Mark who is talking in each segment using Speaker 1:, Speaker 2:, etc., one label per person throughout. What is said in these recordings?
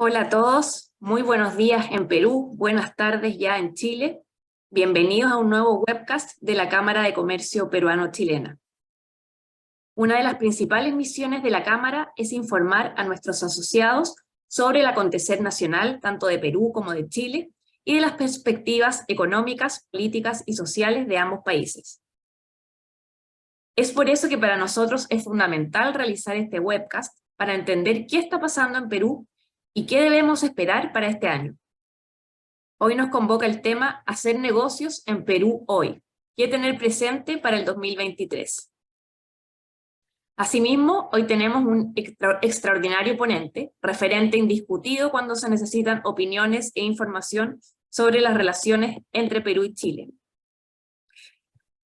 Speaker 1: Hola a todos, muy buenos días en Perú, buenas tardes ya en Chile. Bienvenidos a un nuevo webcast de la Cámara de Comercio Peruano-Chilena. Una de las principales misiones de la Cámara es informar a nuestros asociados sobre el acontecer nacional, tanto de Perú como de Chile, y de las perspectivas económicas, políticas y sociales de ambos países. Es por eso que para nosotros es fundamental realizar este webcast para entender qué está pasando en Perú y qué debemos esperar para este año. Hoy nos convoca el tema Hacer negocios en Perú hoy, qué tener presente para el 2023. Asimismo, hoy tenemos un extraordinario ponente, referente indiscutido cuando se necesitan opiniones e información sobre las relaciones entre Perú y Chile.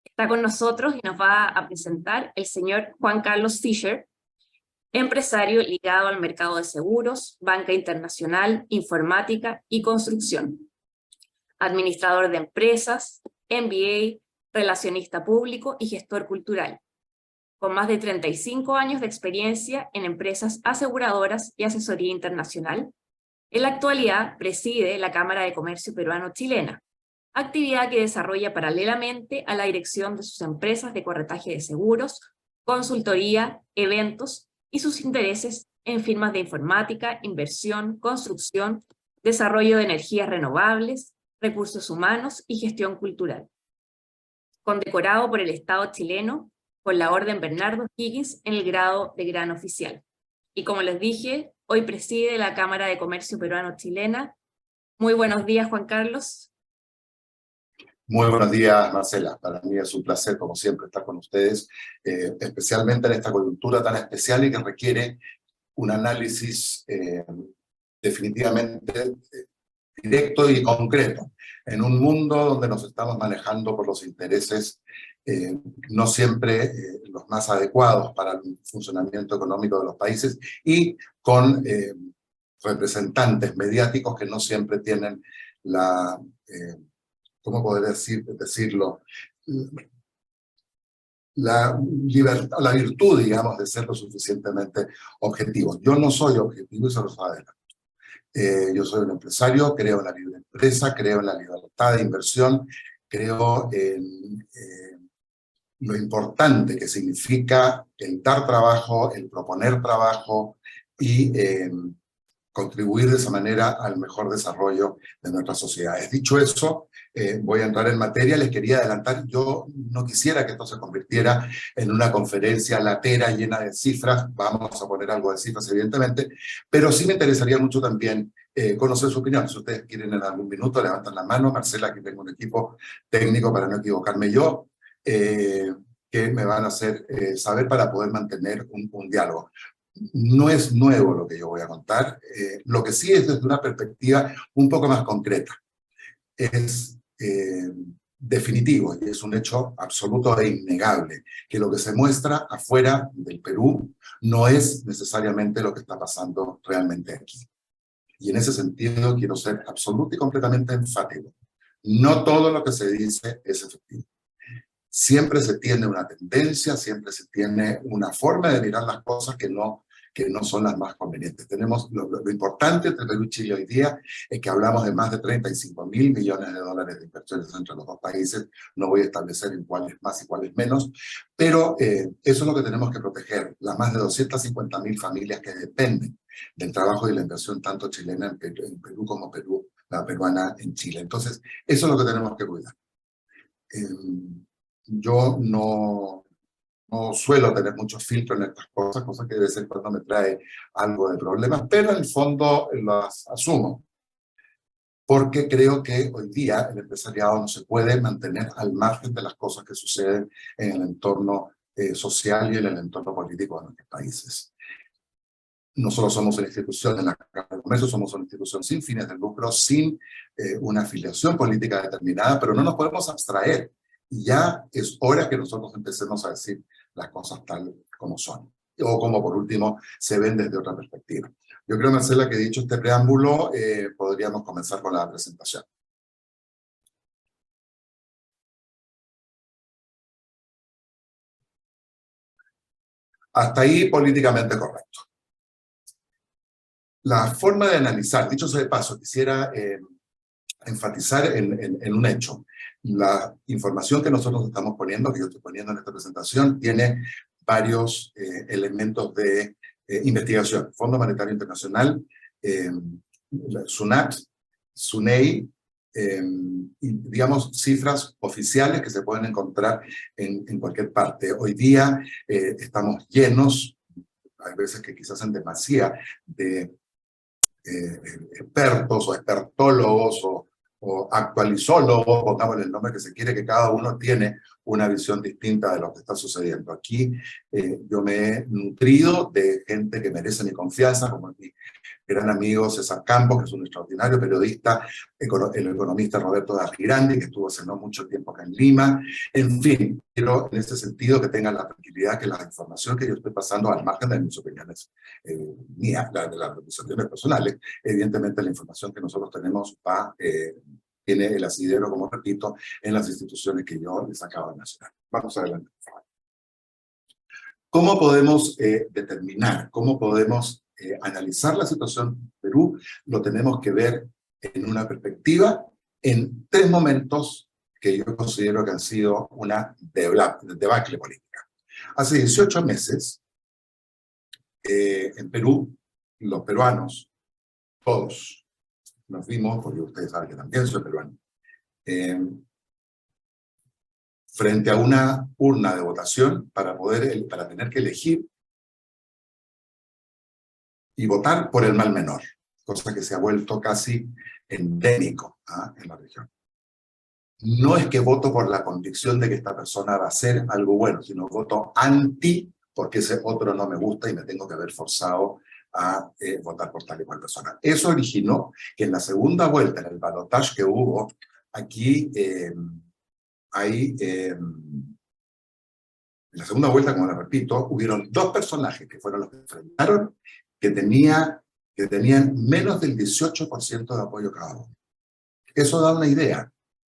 Speaker 1: Está con nosotros y nos va a presentar el señor Juan Carlos Fischer, empresario ligado al mercado de seguros, banca internacional, informática y construcción, administrador de empresas, MBA, relacionista público y gestor cultural, con más de 35 años de experiencia en empresas aseguradoras y asesoría internacional. En la actualidad preside la Cámara de Comercio Peruano-Chilena, actividad que desarrolla paralelamente a la dirección de sus empresas de corretaje de seguros, consultoría, eventos y sus intereses en firmas de informática, inversión, construcción, desarrollo de energías renovables, recursos humanos y gestión cultural. Condecorado por el Estado chileno con la Orden Bernardo Higgins en el grado de Gran Oficial. Y como les dije, hoy preside la Cámara de Comercio Peruano-Chilena. Muy buenos días, Juan Carlos.
Speaker 2: Muy buenos días, Marcela. Para mí es un placer, como siempre, estar con ustedes, especialmente en esta coyuntura tan especial y que requiere un análisis definitivamente directo y concreto, en un mundo donde nos estamos manejando por los intereses no siempre los más adecuados para el funcionamiento económico de los países y con representantes mediáticos que no siempre tienen la... ¿cómo poder decirlo? La virtud, digamos, de ser lo suficientemente objetivos. Yo no soy objetivo y se los adelanto. Yo soy un empresario, creo en la libre empresa, creo en la libertad de inversión, creo en lo importante que significa el dar trabajo, el proponer trabajo y contribuir de esa manera al mejor desarrollo de nuestras sociedades. Dicho eso, voy a entrar en materia. Les quería adelantar, yo no quisiera que esto se convirtiera en una conferencia latera llena de cifras, vamos a poner algo de cifras evidentemente, pero sí me interesaría mucho también conocer su opinión. Si ustedes quieren en algún minuto, levantan la mano. Marcela, aquí tengo un equipo técnico para no equivocarme yo, que me van a hacer saber para poder mantener un diálogo. No es nuevo lo que yo voy a contar, lo que sí es desde una perspectiva un poco más concreta. Es definitivo y es un hecho absoluto e innegable que lo que se muestra afuera del Perú no es necesariamente lo que está pasando realmente aquí. Y en ese sentido quiero ser absoluto y completamente enfático. No todo lo que se dice es efectivo. Siempre se tiene una tendencia, siempre se tiene una forma de mirar las cosas que no son las más convenientes. Tenemos lo importante entre Perú y Chile hoy día es que hablamos de más de 35.000 millones de dólares de inversiones entre los dos países. No voy a establecer en cuáles más y cuáles menos, pero eso es lo que tenemos que proteger. Las más de 250.000 familias que dependen del trabajo y la inversión tanto chilena en Perú como la peruana en Chile. Entonces, eso es lo que tenemos que cuidar. Yo no suelo tener muchos filtros en estas cosas que de vez en cuando me trae algo de problemas, pero en el fondo las asumo, porque creo que hoy día el empresariado no se puede mantener al margen de las cosas que suceden en el entorno social y en el entorno político de nuestros países. Nosotros somos una institución, en la Cámara de Comercio somos una institución sin fines de lucro, sin una afiliación política determinada, pero no nos podemos abstraer. Y ya es hora que nosotros empecemos a decir las cosas tal como son, o como por último se ven desde otra perspectiva. Yo creo, Marcela, que dicho este preámbulo, podríamos comenzar con la presentación. Hasta ahí políticamente correcto. La forma de analizar, dicho sea de paso, quisiera enfatizar en un hecho. La información que nosotros estamos poniendo, que yo estoy poniendo en esta presentación, tiene varios elementos de investigación. Fondo Monetario Internacional, SUNAT, SUNEI, y digamos cifras oficiales que se pueden encontrar en cualquier parte. Hoy día estamos llenos, hay veces que quizás en demasía, de expertos o expertólogos o actualizólogos, pongámosle el nombre que se quiere, que cada uno tiene una visión distinta de lo que está sucediendo. Aquí yo me he nutrido de gente que merece mi confianza, como mi gran amigo César Campos, que es un extraordinario periodista, el economista Roberto Darrigrandi, que estuvo hace no mucho tiempo acá en Lima. En fin, quiero en ese sentido que tengan la tranquilidad que la información que yo estoy pasando, al margen de mis opiniones mías, de las opiniones personales, evidentemente la información que nosotros tenemos tiene el asidero, como repito, en las instituciones que yo les acabo de mencionar. Vamos adelante, por favor. ¿Cómo podemos determinar, cómo podemos analizar la situación en Perú? Lo tenemos que ver en una perspectiva, en 3 momentos que yo considero que han sido una debacle política. Hace 18 meses, en Perú, los peruanos, todos, nos vimos, porque ustedes saben que también soy peruano, frente a una urna de votación para tener que elegir y votar por el mal menor, cosa que se ha vuelto casi endémico en la región. No es que voto por la convicción de que esta persona va a hacer algo bueno, sino voto anti porque ese otro no me gusta y me tengo que ver forzado a votar por tal y cual persona. Eso originó que en la segunda vuelta, en el balotaje que hubo, aquí en la segunda vuelta, como les repito, hubieron 2 personajes que fueron los que enfrentaron, que tenían menos del 18% de apoyo cada uno. Eso da una idea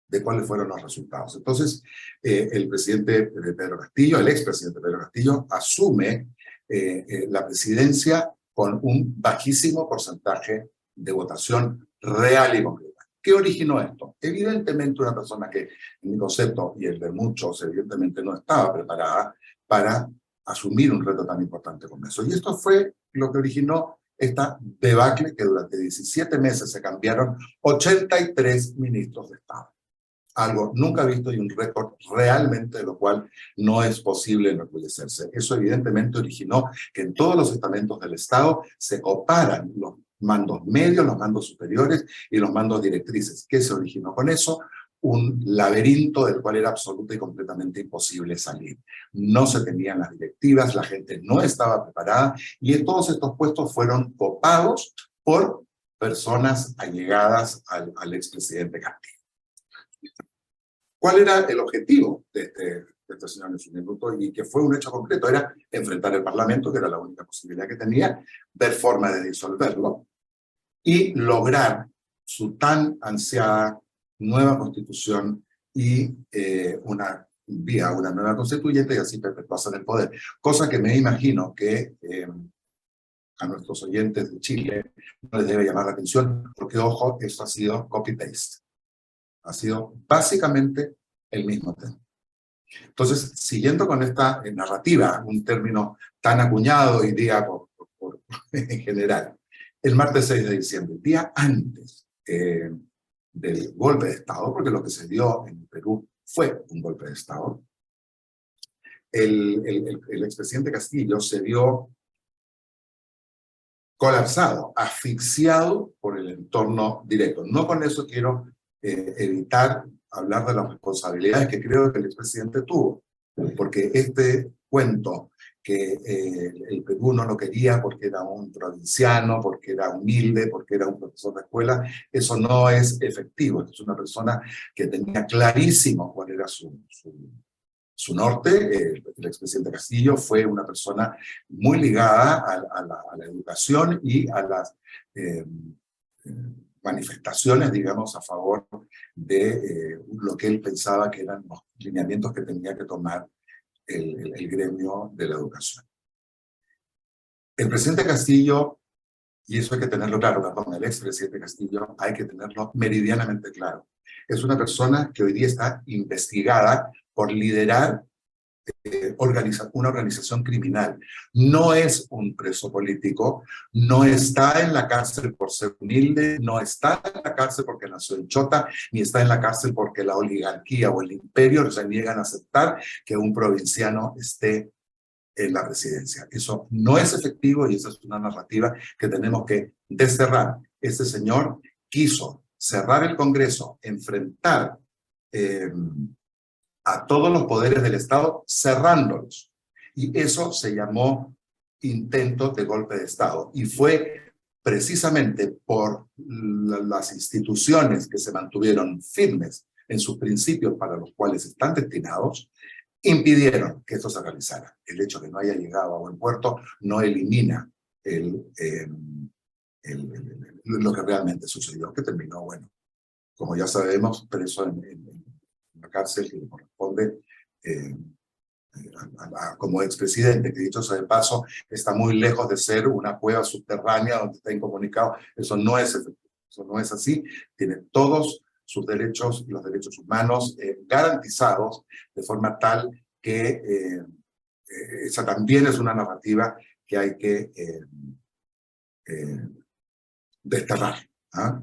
Speaker 2: de cuáles fueron los resultados. Entonces, el presidente Pedro Castillo, el expresidente Pedro Castillo, asume la presidencia con un bajísimo porcentaje de votación real y concreta. ¿Qué originó esto? Evidentemente una persona que, en mi concepto, y el de muchos, evidentemente no estaba preparada para asumir un reto tan importante como eso. Y esto fue lo que originó esta debacle que durante 17 meses se cambiaron 83 ministros de Estado. Algo nunca visto y un récord realmente de lo cual no es posible enorgullecerse. Eso evidentemente originó que en todos los estamentos del Estado se coparan los mandos medios, los mandos superiores y los mandos directrices. ¿Qué se originó con eso? Un laberinto del cual era absoluta y completamente imposible salir. No se tenían las directivas, la gente no estaba preparada y todos estos puestos fueron copados por personas allegadas al expresidente Castillo. ¿Cuál era el objetivo de este señor en su minuto? Y que fue un hecho concreto, era enfrentar el Parlamento, que era la única posibilidad que tenía, ver forma de disolverlo y lograr su tan ansiada nueva constitución y una nueva constituyente y así perpetuarse en el poder. Cosa que me imagino que a nuestros oyentes de Chile no les debe llamar la atención, porque, ojo, esto ha sido copy-paste. Ha sido básicamente el mismo tema. Entonces, siguiendo con esta narrativa, un término tan acuñado hoy día en general, el martes 6 de diciembre, el día antes del golpe de Estado, porque lo que se dio en Perú fue un golpe de Estado, el expresidente Castillo se vio colapsado, asfixiado por el entorno directo. No con eso quiero evitar hablar de las responsabilidades que creo que el expresidente tuvo, porque este cuento que el Perú no lo quería porque era un provinciano, porque era humilde, porque era un profesor de escuela, eso no es efectivo. Es una persona que tenía clarísimo cuál era su norte. El expresidente Castillo fue una persona muy ligada a la educación y a las manifestaciones, digamos, a favor de lo que él pensaba que eran los lineamientos que tenía que tomar el gremio de la educación. El presidente Castillo y eso hay que tenerlo claro, perdón, el expresidente Castillo hay que tenerlo meridianamente claro. Es una persona que hoy día está investigada por liderar una organización criminal. No es un preso político, no está en la cárcel por ser humilde, no está en la cárcel porque nació en Chota, ni está en la cárcel porque la oligarquía o el imperio se niegan a aceptar que un provinciano esté en la presidencia. Eso no es efectivo y esa es una narrativa que tenemos que desterrar. Este señor quiso cerrar el Congreso, enfrentar a todos los poderes del Estado, cerrándolos. Y eso se llamó intento de golpe de Estado. Y fue precisamente por las instituciones que se mantuvieron firmes en sus principios para los cuales están destinados, impidieron que esto se realizara. El hecho de que no haya llegado a buen puerto no elimina lo que realmente sucedió, que terminó, bueno, como ya sabemos, preso en la cárcel que le corresponde como expresidente, que dicho sea de paso, está muy lejos de ser una cueva subterránea donde está incomunicado. Eso no es efectivo, eso no es así. Tiene todos sus derechos y los derechos humanos garantizados de forma tal que esa también es una narrativa que hay que desterrar. ¿Ah?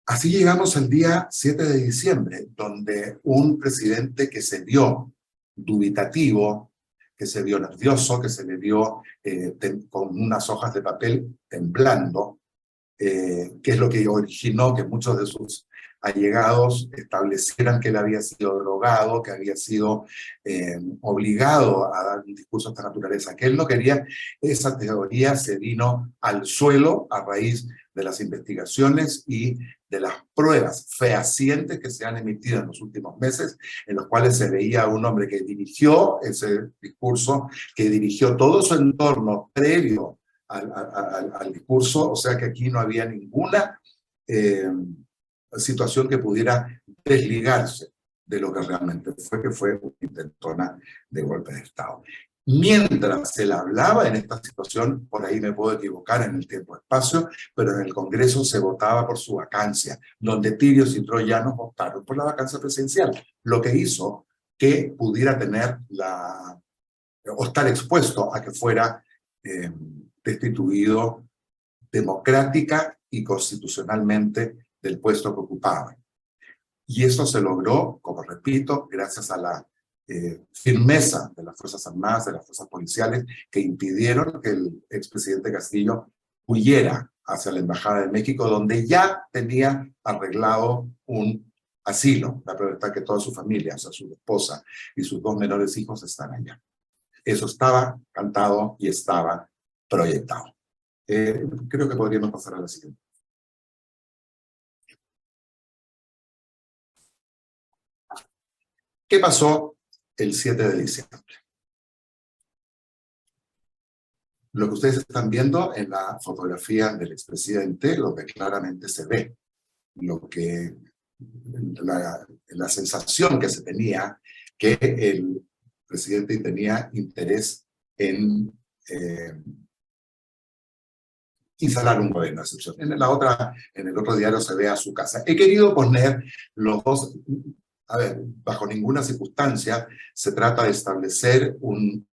Speaker 2: Así llegamos al día 7 de diciembre, donde un presidente que se vio dubitativo, que se vio nervioso, que se le vio con unas hojas de papel temblando, que es lo que originó que muchos de sus allegados establecieran que él había sido drogado, que había sido obligado a dar un discurso de esta naturaleza, que él no quería. Esa teoría se vino al suelo a raíz de las investigaciones y de las pruebas fehacientes que se han emitido en los últimos meses, en los cuales se veía a un hombre que dirigió ese discurso, que dirigió todo su entorno previo al discurso, o sea que aquí no había ninguna situación que pudiera desligarse de lo que realmente fue, que fue una intentona de golpe de Estado. Mientras se le hablaba en esta situación, por ahí me puedo equivocar en el tiempo-espacio, pero en el Congreso se votaba por su vacancia, donde tibios y troyanos votaron por la vacancia presidencial, lo que hizo que pudiera tener o estar expuesto a que fuera destituido democrática y constitucionalmente del puesto que ocupaba. Y eso se logró, como repito, gracias a la firmeza de las Fuerzas Armadas, de las Fuerzas Policiales, que impidieron que el expresidente Castillo huyera hacia la Embajada de México, donde ya tenía arreglado un asilo. La prueba está que toda su familia, o sea, su esposa y sus dos menores hijos están allá. Eso estaba cantado y estaba proyectado. Creo que podríamos pasar a la siguiente. ¿Qué pasó el 7 de diciembre? Lo que ustedes están viendo en la fotografía del expresidente, donde claramente se ve la sensación que se tenía que el presidente tenía interés en instalar un gobierno de excepción. En el otro diario se ve a su casa. He querido poner los dos. A ver, bajo ninguna circunstancia se trata de establecer un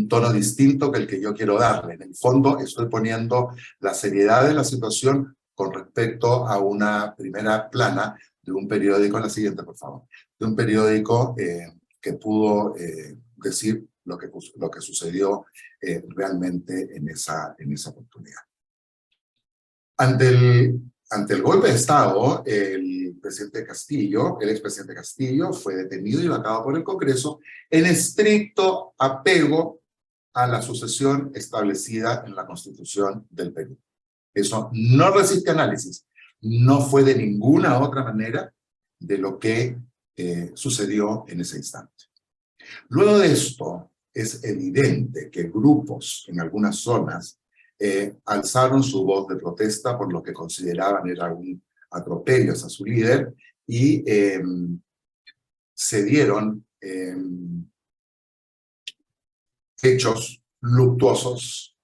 Speaker 2: tono distinto que el que yo quiero darle. En el fondo estoy poniendo la seriedad de la situación con respecto a una primera plana de un periódico, la siguiente por favor, de un periódico que pudo decir lo que sucedió realmente en esa oportunidad. Ante el golpe de Estado, el expresidente Castillo fue detenido y vacado por el Congreso en estricto apego a la sucesión establecida en la Constitución del Perú. Eso no resiste análisis, no fue de ninguna otra manera de lo que sucedió en ese instante. Luego de esto, es evidente que grupos en algunas zonas alzaron su voz de protesta por lo que consideraban era un atropello hacia su líder y se dieron hechos luctuosos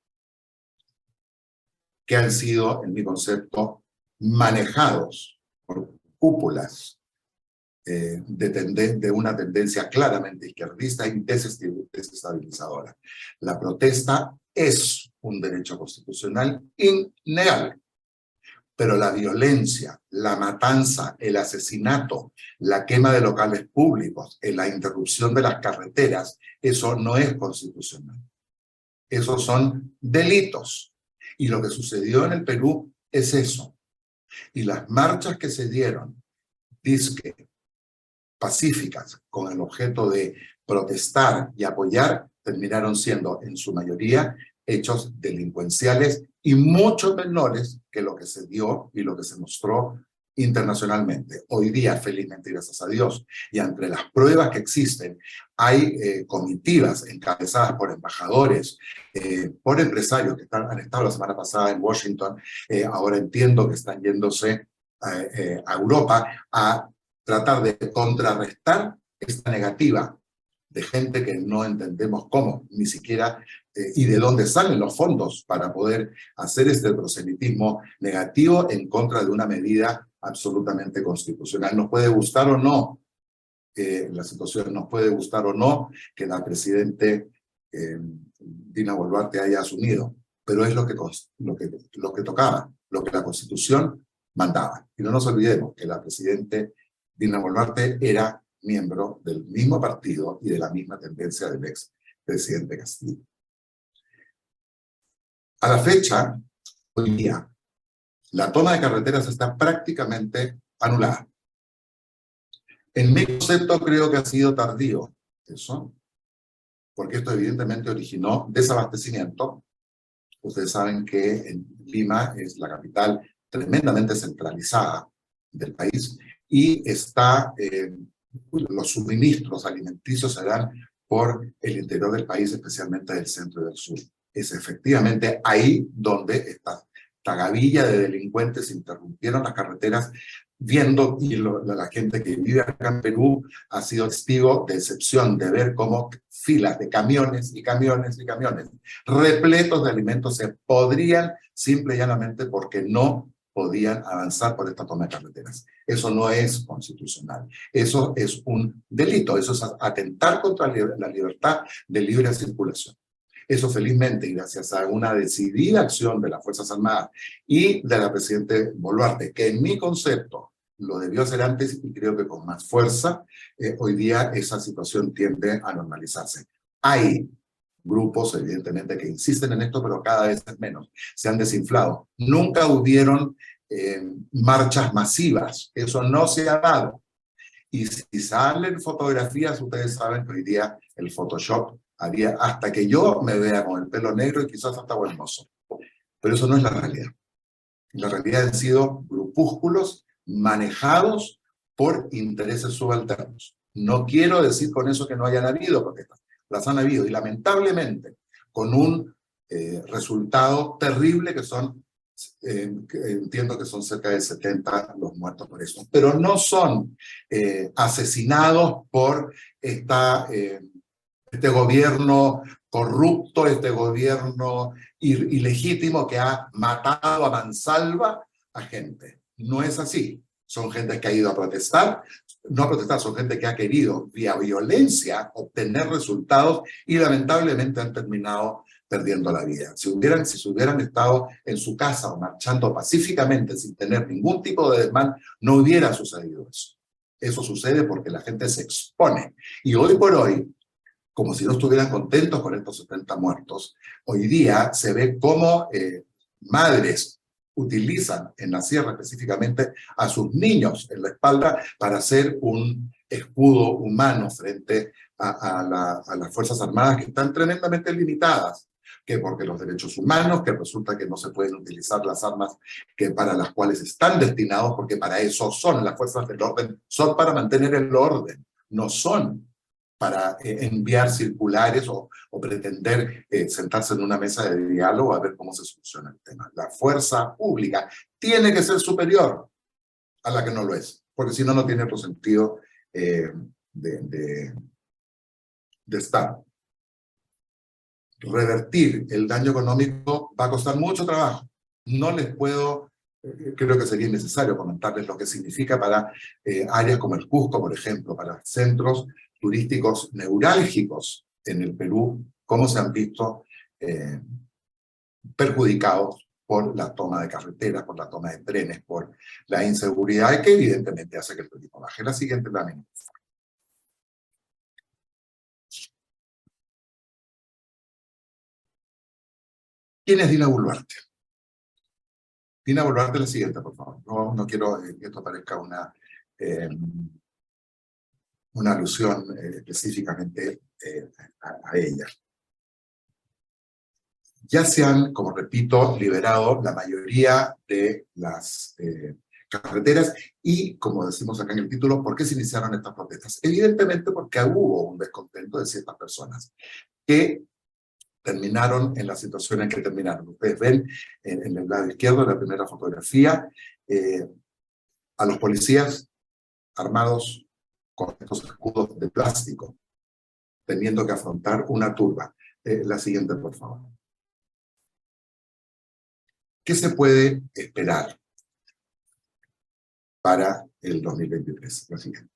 Speaker 2: que han sido, en mi concepto, manejados por cúpulas de una tendencia claramente izquierdista y desestabilizadora. La protesta es un derecho constitucional innegable, pero la violencia, la matanza, el asesinato, la quema de locales públicos, la interrupción de las carreteras, eso no es constitucional. Esos son delitos. Y lo que sucedió en el Perú es eso. Y las marchas que se dieron, dizque pacíficas, con el objeto de protestar y apoyar, terminaron siendo, en su mayoría, hechos delincuenciales y mucho menores que lo que se dio y lo que se mostró internacionalmente. Hoy día, felizmente, gracias a Dios, y entre las pruebas que existen, hay comitivas encabezadas por embajadores, por empresarios que han estado la semana pasada en Washington, ahora entiendo que están yéndose a Europa a tratar de contrarrestar esta negativa de gente que no entendemos cómo, ni siquiera, y de dónde salen los fondos para poder hacer este proselitismo negativo en contra de una medida absolutamente constitucional. Nos puede gustar o no la situación, nos puede gustar o no que la presidente Dina Boluarte haya asumido, pero es lo que tocaba, lo que la Constitución mandaba. Y no nos olvidemos que la presidente Dina Boluarte era miembro del mismo partido y de la misma tendencia del ex presidente Castillo. A la fecha, hoy día, la toma de carreteras está prácticamente anulada. En mi concepto creo que ha sido tardío eso, porque esto evidentemente originó desabastecimiento. Ustedes saben que en Lima es la capital tremendamente centralizada del país y está, los suministros alimenticios se dan por el interior del país, especialmente del centro y del sur. Es efectivamente ahí donde esta gavilla de delincuentes interrumpieron las carreteras, viendo, y la gente que vive acá en Perú ha sido testigo de excepción, de ver cómo filas de camiones y camiones y camiones repletos de alimentos se podrían simple y llanamente porque no podían avanzar por esta toma de carreteras. Eso no es constitucional. Eso es un delito. Eso es atentar contra la libertad de libre circulación. Eso felizmente, y gracias a una decidida acción de las Fuerzas Armadas y de la presidenta Boluarte, que en mi concepto lo debió hacer antes y creo que con más fuerza, hoy día esa situación tiende a normalizarse. Hay grupos, evidentemente, que insisten en esto, pero cada vez es menos. Se han desinflado. Nunca hubieron marchas masivas. Eso no se ha dado. Y si salen fotografías, ustedes saben que hoy día el Photoshop haría hasta que yo me vea con el pelo negro y quizás hasta buen mozo. Pero eso no es la realidad. La realidad han sido grupúsculos manejados por intereses subalternos. No quiero decir con eso que no hayan habido protestas. Las han habido y lamentablemente con un resultado terrible que son, entiendo que son cerca de 70 los muertos por eso. Pero no son asesinados por este gobierno corrupto, este gobierno ilegítimo que ha matado a mansalva a gente. No es así. Son gente que ha ido a protestar, no a protestar, son gente que ha querido, vía violencia, obtener resultados y lamentablemente han terminado perdiendo la vida. Si se hubieran estado en su casa o marchando pacíficamente sin tener ningún tipo de desmán, no hubiera sucedido eso. Eso sucede porque la gente se expone. Y hoy por hoy, como si no estuvieran contentos con estos 70 muertos, hoy día se ve cómo madres utilizan en la sierra específicamente a sus niños en la espalda para hacer un escudo humano frente a las Fuerzas Armadas que están tremendamente limitadas, que porque los derechos humanos, que resulta que no se pueden utilizar las armas que para las cuales están destinados, porque para eso son las fuerzas del orden, son para mantener el orden, no son para enviar circulares o pretender sentarse en una mesa de diálogo a ver cómo se soluciona el tema. La fuerza pública tiene que ser superior a la que no lo es, porque si no, no tiene otro sentido de estar. Revertir el daño económico va a costar mucho trabajo, No les puedo, creo que sería innecesario comentarles lo que significa para áreas como el Cusco, por ejemplo, para centros turísticos neurálgicos en el Perú, cómo se han visto perjudicados por la toma de carreteras, por la toma de trenes, por la inseguridad, que evidentemente hace que el turismo baje. La siguiente lámina. ¿Quién es Dina Boluarte? Dina Boluarte es la siguiente, por favor. No quiero que esto parezca una alusión específicamente a ella. Ya se han, como repito, liberado la mayoría de las carreteras y, como decimos acá en el título, ¿por qué se iniciaron estas protestas? Evidentemente porque hubo un descontento de ciertas personas que terminaron en la situación en que terminaron. Ustedes ven en el lado izquierdo, en la primera fotografía, a los policías armados con estos escudos de plástico, teniendo que afrontar una turba. La siguiente, por favor. ¿Qué se puede esperar para el 2023? La siguiente.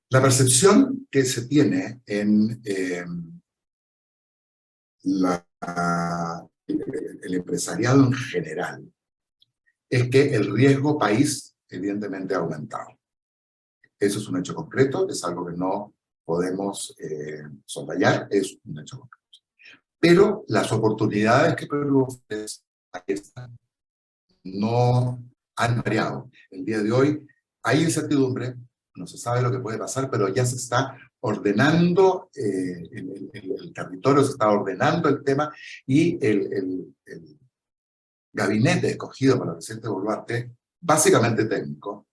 Speaker 2: La percepción que se tiene en el empresariado en general es que el riesgo país evidentemente ha aumentado. Eso es un hecho concreto, es algo que no podemos soslayar, es un hecho concreto. Pero las oportunidades que Perú ofrece no han variado. El día de hoy hay incertidumbre, no se sabe lo que puede pasar, pero ya se está ordenando el territorio, se está ordenando el tema, y el gabinete escogido por el presidente Boluarte, básicamente técnico,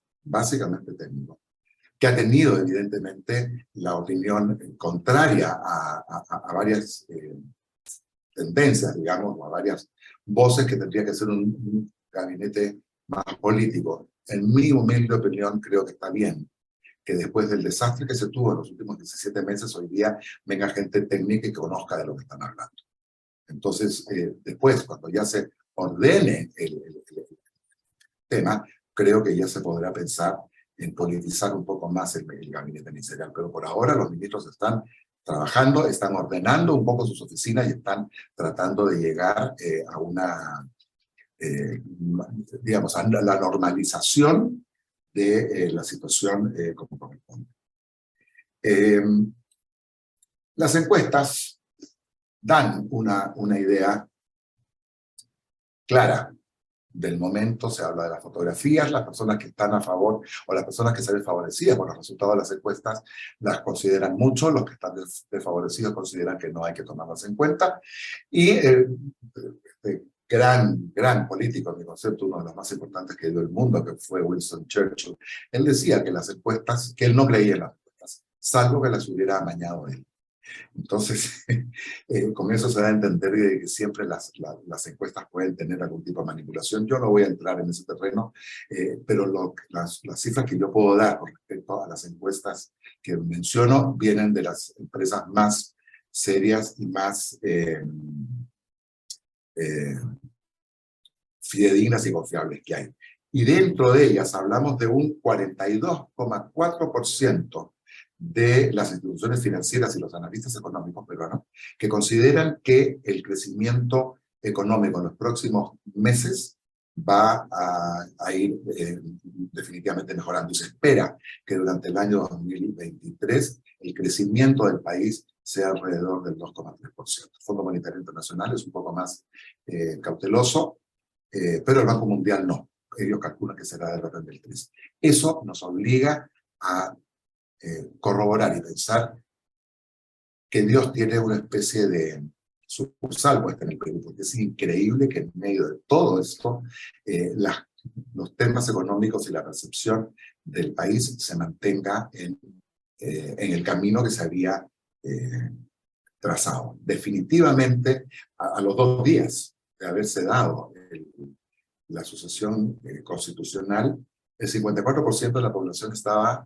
Speaker 2: que ha tenido evidentemente la opinión contraria a varias tendencias, digamos, o a varias voces, que tendría que ser un gabinete más político. En mi humilde opinión, creo que está bien que después del desastre que se tuvo en los últimos 17 meses, hoy día venga gente técnica y que conozca de lo que están hablando. Entonces, después, cuando ya se ordene el tema, creo que ya se podrá pensar en politizar un poco más el gabinete ministerial. Pero por ahora los ministros están trabajando, están ordenando un poco sus oficinas y están tratando de llegar a una, digamos, a la normalización de la situación como corresponde. Las encuestas dan una idea clara del momento. Se habla de las fotografías, las personas que están a favor o las personas que se ven favorecidas por los resultados de las encuestas las consideran mucho, los que están desfavorecidos consideran que no hay que tomarlas en cuenta, y gran político, en mi concepto, uno de los más importantes que dio el mundo, que fue Winston Churchill, él decía que las encuestas, que él no creía en las encuestas, salvo que las hubiera amañado él. Entonces, con eso se da a entender que siempre las encuestas pueden tener algún tipo de manipulación. Yo no voy a entrar en ese terreno, pero las cifras que yo puedo dar con respecto a las encuestas que menciono vienen de las empresas más serias y más fidedignas y confiables que hay. Y dentro de ellas hablamos de un 42,4% de las instituciones financieras y los analistas económicos peruanos que consideran que el crecimiento económico en los próximos meses va a ir definitivamente mejorando. Y se espera que durante el año 2023 el crecimiento del país sea alrededor del 2,3%. El Fondo Monetario Internacional es un poco más cauteloso, pero el Banco Mundial no. Ellos calculan que será del orden del 3%. Eso nos obliga a corroborar y pensar que Dios tiene una especie de sucursal puesta en el Perú, porque es increíble que en medio de todo esto los temas económicos y la percepción del país se mantenga en el camino que se había trazado. Definitivamente, a los 2 días de haberse dado la sucesión constitucional, el 54% de la población estaba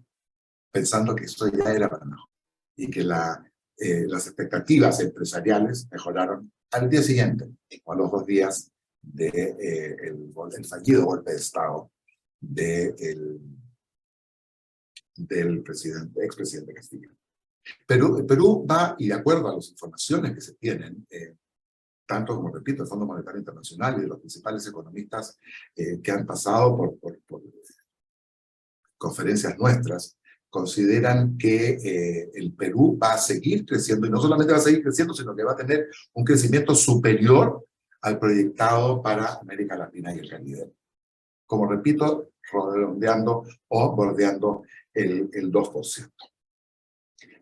Speaker 2: pensando que esto ya era para mejor, y que la las expectativas empresariales mejoraron al día siguiente, o a los 2 días del fallido golpe de Estado del expresidente Castillo. Perú va, y de acuerdo a las informaciones que se tienen, tanto como repito, el Fondo Monetario Internacional y de los principales economistas que han pasado por conferencias nuestras, consideran que el Perú va a seguir creciendo, y no solamente va a seguir creciendo, sino que va a tener un crecimiento superior al proyectado para América Latina y el Caribe. Como repito, redondeando o bordeando el 2%.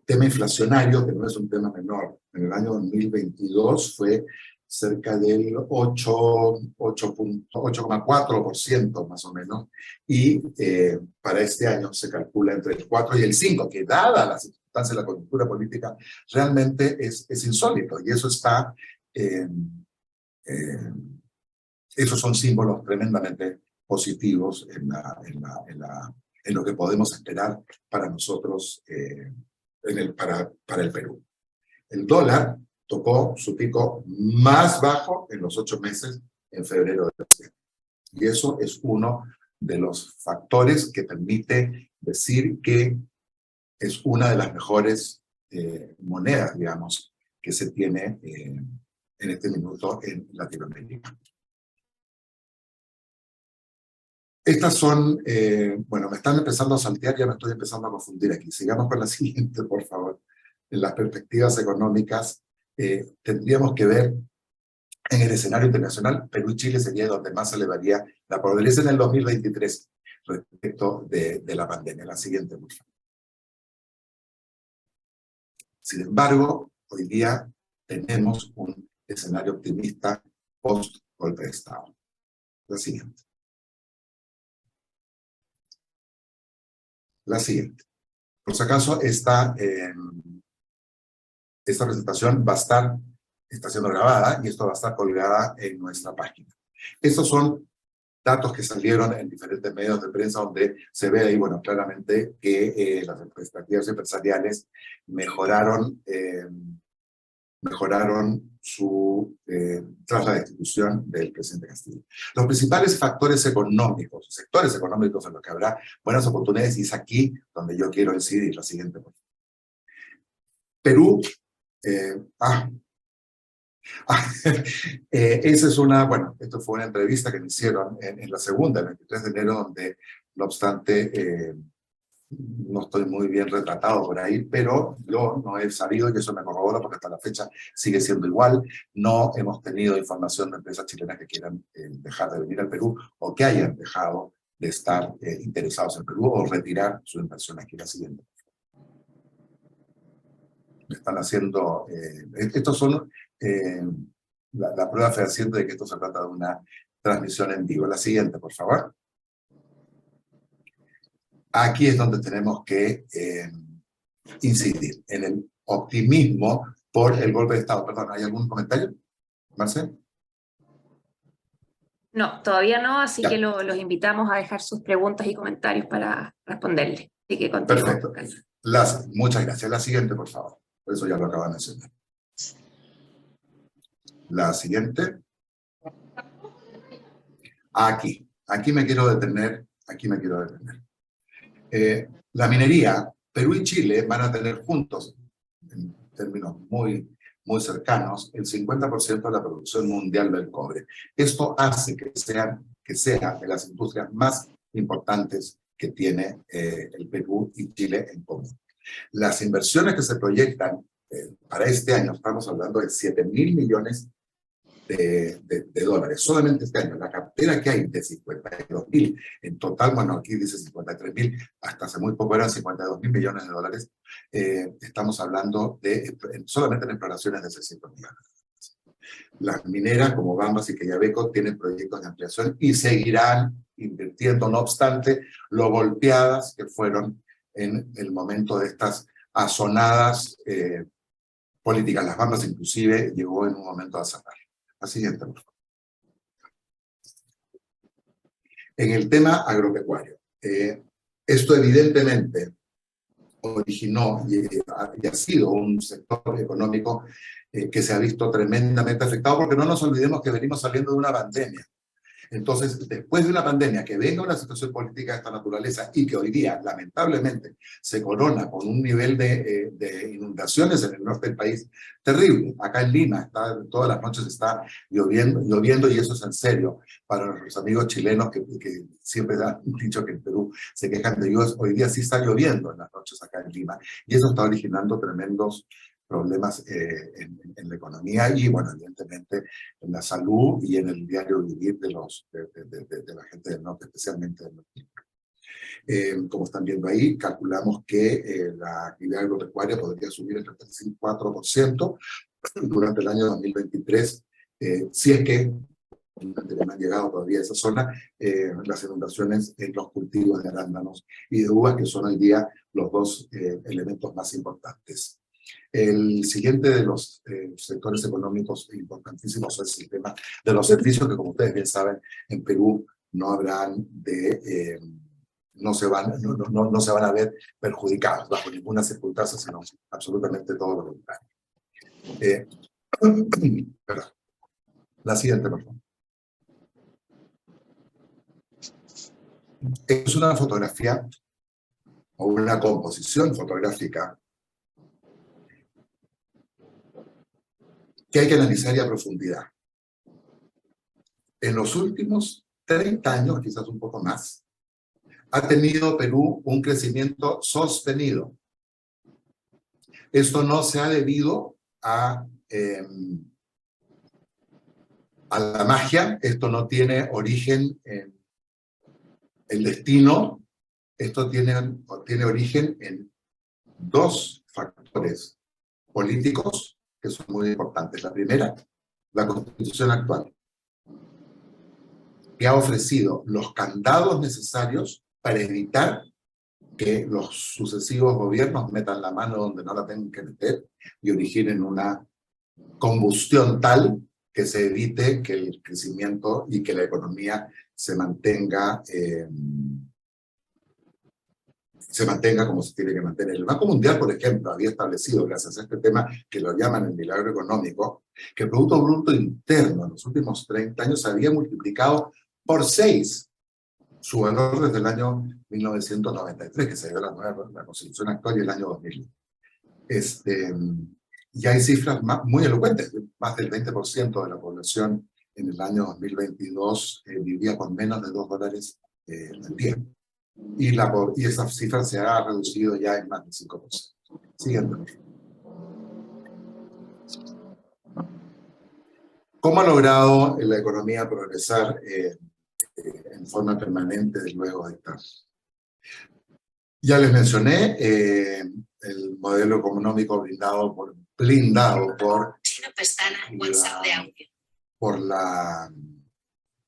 Speaker 2: Tema inflacionario, que no es un tema menor. En el año 2022 fue cerca del 8,4% más o menos, y para este año se calcula entre el 4 y el 5, que dada las circunstancias de la coyuntura política, realmente es insólito, y eso está, esos son símbolos tremendamente positivos en lo que podemos esperar para nosotros, para el Perú. El dólar tocó su pico más bajo en los 8 meses en febrero de este año. Y eso es uno de los factores que permite decir que es una de las mejores monedas, digamos, que se tiene en este minuto en Latinoamérica. Estas son, bueno, me están empezando a saltear, ya me estoy empezando a confundir aquí. Sigamos con la siguiente, por favor. En las perspectivas económicas, tendríamos que ver en el escenario internacional, Perú y Chile sería donde más se elevaría la pobreza en el 2023 respecto de la pandemia. La siguiente, por favor. Sin embargo, hoy día tenemos un escenario optimista post-golpe de Estado. La siguiente. La siguiente. Por si acaso, esta presentación está siendo grabada y esto va a estar colgada en nuestra página. Estos son datos que salieron en diferentes medios de prensa donde se ve ahí, bueno, claramente que las expectativas empresariales mejoraron tras la destitución del presidente Castillo. Los principales factores económicos, sectores económicos en los que habrá buenas oportunidades, y es aquí donde yo quiero incidir. La siguiente, por favor. Perú, esa es bueno, esto fue una entrevista que me hicieron en la segunda, el 23 de enero, donde, no obstante, no estoy muy bien retratado por ahí, pero yo no he sabido, y eso me corrobora porque hasta la fecha sigue siendo igual. No hemos tenido información de empresas chilenas que quieran dejar de venir al Perú o que hayan dejado de estar interesados en Perú o retirar su inversión aquí. La siguiente. Me están haciendo, estos son la prueba fehaciente de que esto se trata de una transmisión en vivo. La siguiente, por favor. Aquí es donde tenemos que incidir, en el optimismo por el golpe de Estado. Perdón, ¿hay algún comentario, Marcel?
Speaker 1: No, todavía no, así
Speaker 2: Ya.
Speaker 1: que los invitamos a dejar sus preguntas y comentarios para responderles. Así que continuamos.
Speaker 2: Perfecto. Muchas gracias. La siguiente, por favor. Por eso ya lo acabo de mencionar. La siguiente. Aquí me quiero detener. La minería, Perú y Chile van a tener juntos, en términos muy cercanos, el 50% de la producción mundial del cobre. Esto hace que sea de las industrias más importantes que tiene el Perú y Chile en común. Las inversiones que se proyectan para este año, estamos hablando de 7.000 millones de dólares, solamente este año. La cartera que hay de 52.000, en total, bueno, aquí dice 53.000, hasta hace muy poco eran 52.000 millones de dólares, estamos hablando solamente en exploraciones de 600 millones. Las mineras como Bambas y Quellaveco tienen proyectos de ampliación y seguirán invirtiendo, no obstante lo golpeadas que fueron en el momento de estas asonadas políticas. Las Bambas inclusive llegó en un momento a cerrar. La siguiente, por favor. En el tema agropecuario, esto evidentemente originó y ha sido un sector económico que se ha visto tremendamente afectado, porque no nos olvidemos que venimos saliendo de una pandemia. Entonces, después de una pandemia, que venga una situación política de esta naturaleza y que hoy día, lamentablemente, se corona con un nivel de inundaciones en el norte del país terrible. Acá en Lima, todas las noches está lloviendo y eso es en serio. Para nuestros amigos chilenos que siempre han dicho que en Perú se quejan de lluvias, hoy día sí está lloviendo en las noches acá en Lima. Y eso está originando tremendos problemas en la economía y, bueno, evidentemente en la salud y en el diario vivir de la gente del norte, especialmente del norte. Como están viendo ahí, calculamos que la actividad agropecuaria podría subir el 34% durante el año 2023, si es que no han llegado todavía a esa zona, las inundaciones en los cultivos de arándanos y de uvas, que son hoy día los dos elementos más importantes. El siguiente de los sectores económicos importantísimos es el tema de los servicios, que como ustedes bien saben, en Perú no habrán no se van a ver perjudicados bajo ninguna circunstancia, sino absolutamente todo lo contrario. Perdón. La siguiente, por favor. Es una fotografía o una composición fotográfica que hay que analizar y a profundidad. En los últimos 30 años, quizás un poco más, ha tenido Perú un crecimiento sostenido. Esto no se ha debido a la magia, esto no tiene origen en el destino, esto tiene origen en dos factores políticos que son muy importantes. La primera, la Constitución actual, que ha ofrecido los candados necesarios para evitar que los sucesivos gobiernos metan la mano donde no la tengan que meter y originen una combustión tal que se evite que el crecimiento y que la economía se mantenga como se tiene que mantener. El Banco Mundial, por ejemplo, había establecido, gracias a este tema que lo llaman el milagro económico, que el Producto Bruto Interno en los últimos 30 años se había multiplicado por 6 su valor desde el año 1993, que se dio la Constitución actual, y el año 2000. Y hay cifras muy elocuentes. Más del 20% de la población en el año 2022 vivía con menos de $2 al día. Y esa cifra se ha reducido ya en más del 5%. Siguiente. ¿Cómo ha logrado la economía progresar en forma permanente luego de estar? Ya les mencioné el modelo económico blindado por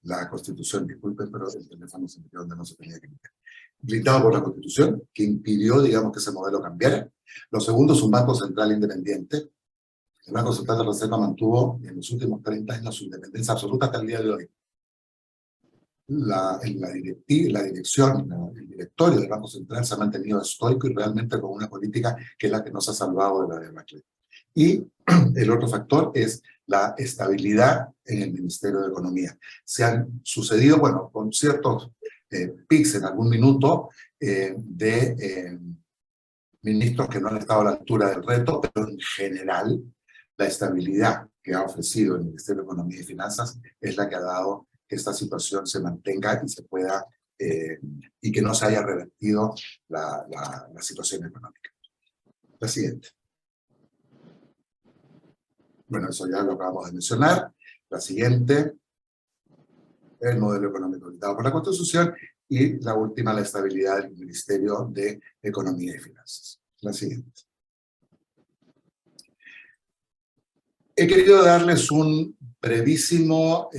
Speaker 2: la Constitución. Disculpen, pero el teléfono se metió donde no se tenía que meter. Blindado por la Constitución, que impidió, digamos, que ese modelo cambiara. Lo segundo es un Banco Central independiente. El Banco Central de Reserva mantuvo en los últimos 30 años su independencia absoluta hasta el día de hoy. El directorio del Banco Central se ha mantenido estoico y realmente con una política que es la que nos ha salvado de la debacle. Y el otro factor es la estabilidad en el Ministerio de Economía. Se han sucedido, bueno, con ciertos pics en algún minuto de ministros que no han estado a la altura del reto, pero en general la estabilidad que ha ofrecido el Ministerio de Economía y Finanzas es la que ha dado que esta situación se mantenga y se pueda, y que no se haya revertido la situación económica. La siguiente. Bueno, eso ya lo acabamos de mencionar. La siguiente, el modelo económico dictado por la Constitución, y la última, la estabilidad del Ministerio de Economía y Finanzas. La siguiente. He querido darles un brevísimo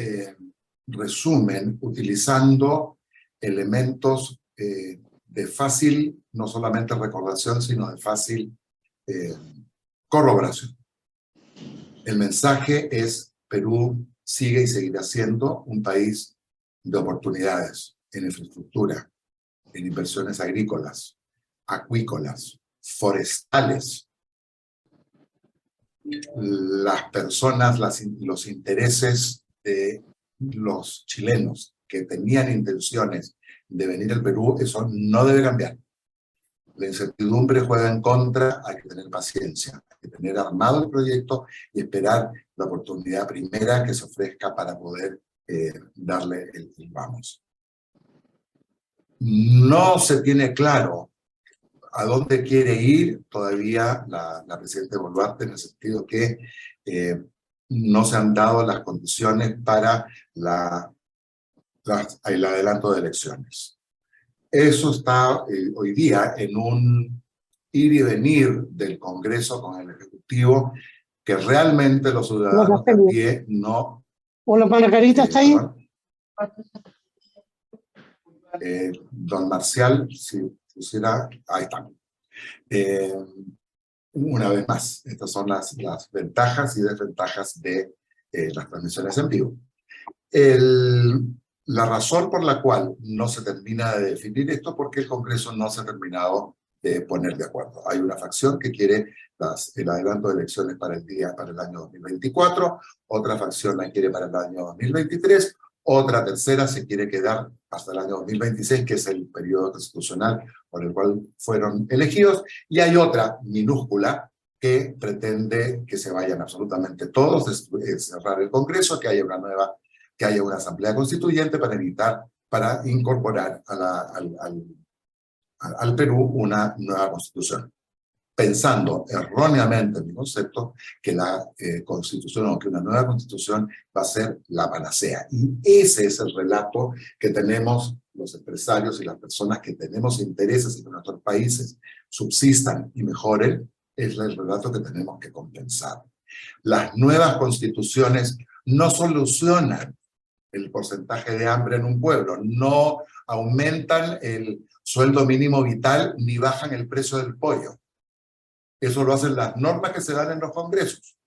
Speaker 2: resumen utilizando elementos de fácil, no solamente recordación, sino de fácil corroboración. El mensaje es: Perú sigue y seguirá siendo un país de oportunidades en infraestructura, en inversiones agrícolas, acuícolas, forestales, las personas, los intereses de los chilenos que tenían intenciones de venir al Perú, eso no debe cambiar. La incertidumbre juega en contra, hay que tener paciencia, hay que tener armado el proyecto y esperar la oportunidad primera que se ofrezca para poder darle el vamos. No se tiene claro a dónde quiere ir todavía la presidenta Boluarte, en el sentido que no se han dado las condiciones para el adelanto de elecciones. Eso está hoy día en un ir y venir del Congreso con el Ejecutivo, que realmente los ciudadanos de a pie no...
Speaker 3: Hola, Margarita, ¿está ahí?
Speaker 2: Don Marcial, si pusiera... Ahí está. Una vez más, estas son las ventajas y desventajas de las transmisiones en vivo. La razón por la cual no se termina de definir esto es porque el Congreso no se ha terminado de poner de acuerdo. Hay una facción que quiere el adelanto de elecciones para el año 2024, otra facción la quiere para el año 2023, otra tercera se quiere quedar hasta el año 2026, que es el periodo constitucional por el cual fueron elegidos, y hay otra minúscula que pretende que se vayan absolutamente todos, cerrar el Congreso, que haya una asamblea constituyente para incorporar al Perú una nueva constitución, pensando erróneamente, en mi concepto, que la constitución o que una nueva constitución va a ser la panacea. Y ese es el relato que tenemos los empresarios y las personas que tenemos intereses en que nuestros países subsistan y mejoren, es el relato que tenemos que compensar. Las nuevas constituciones no solucionan el porcentaje de hambre en un pueblo, no aumentan el sueldo mínimo vital ni bajan el precio del pollo. Eso lo hacen las normas que se dan en los congresos.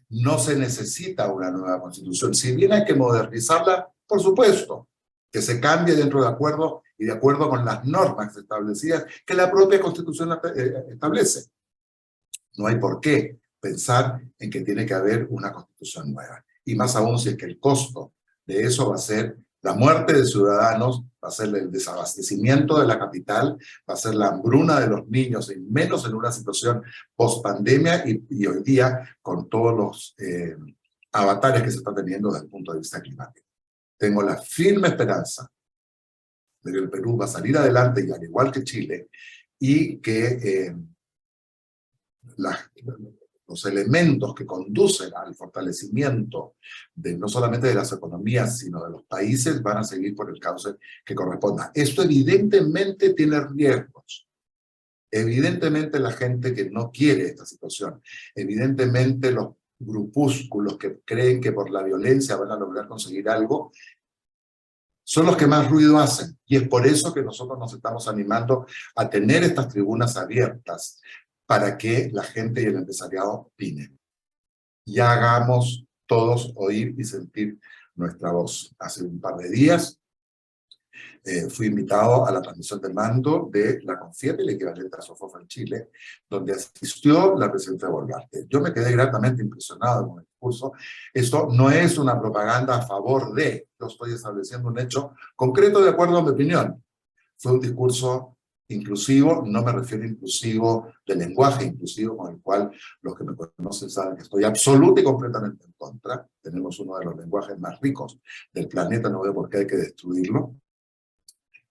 Speaker 2: No se necesita una nueva constitución. Si bien hay que modernizarla, por supuesto, que se cambie de acuerdo con las normas establecidas que la propia constitución establece. No hay por qué pensar en que tiene que haber una constitución nueva. Y más aún si es que el costo de eso va a ser la muerte de ciudadanos, va a ser el desabastecimiento de la capital, va a ser la hambruna de los niños, y menos en una situación post-pandemia y hoy día con todos los avatares que se están teniendo desde el punto de vista climático. Tengo la firme esperanza de que el Perú va a salir adelante, y al igual que Chile, y que los elementos que conducen al fortalecimiento no solamente de las economías, sino de los países, van a seguir por el cauce que corresponda. Esto evidentemente tiene riesgos. Evidentemente la gente que no quiere esta situación, evidentemente los grupúsculos que creen que por la violencia van a lograr conseguir algo, son los que más ruido hacen. Y es por eso que nosotros nos estamos animando a tener estas tribunas abiertas, para que la gente y el empresariado opinen. Y hagamos todos oír y sentir nuestra voz. Hace un par de días fui invitado a la transmisión de mando de la CONFIEP, el equivalente a SOFOFA en Chile, donde asistió la presidenta Boluarte. Yo me quedé gratamente impresionado con el discurso. Esto no es una propaganda a favor de, yo estoy estableciendo un hecho concreto de acuerdo a mi opinión. Fue un discurso inclusivo, no me refiero a inclusivo de lenguaje, inclusivo con el cual los que me conocen saben que estoy absoluta y completamente en contra. Tenemos uno de los lenguajes más ricos del planeta, no veo por qué hay que destruirlo.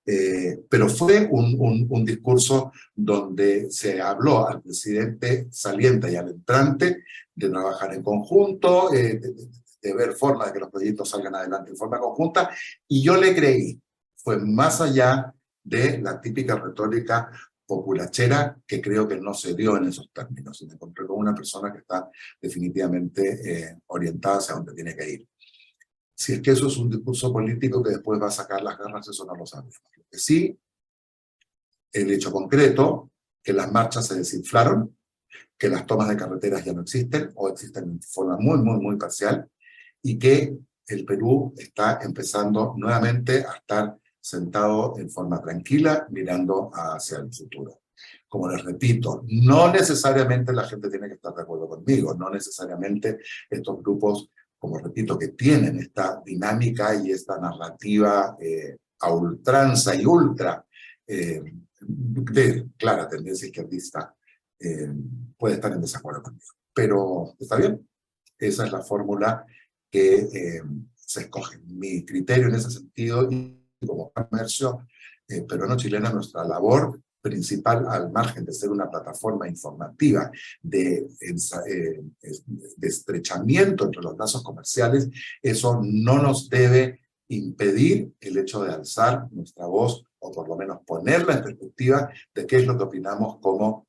Speaker 2: Pero fue un discurso donde se habló al presidente saliente y al entrante de trabajar en conjunto, de ver formas de que los proyectos salgan adelante en forma conjunta, y yo le creí. Fue más allá de la típica retórica populachera, que creo que no se dio en esos términos. Y me encontré con una persona que está definitivamente orientada hacia donde tiene que ir. Si es que eso es un discurso político que después va a sacar las garras, eso no lo sabemos. Lo que sí, el hecho concreto, que las marchas se desinflaron, que las tomas de carreteras ya no existen, o existen en forma muy parcial, y que el Perú está empezando nuevamente a estar sentado en forma tranquila, mirando hacia el futuro. como les repito, no necesariamente la gente tiene que estar de acuerdo conmigo, no necesariamente estos grupos, como repito, que tienen esta dinámica y esta narrativa a ultranza y ultra de clara tendencia izquierdista, puede estar en desacuerdo conmigo. Pero está bien, esa es la fórmula que se escoge. Mi criterio en ese sentido, y como comercio peruano-chilena, nuestra labor principal, al margen de ser una plataforma informativa de estrechamiento entre los lazos comerciales, eso no nos debe impedir el hecho de alzar nuestra voz, o por lo menos ponerla en perspectiva de qué es lo que opinamos como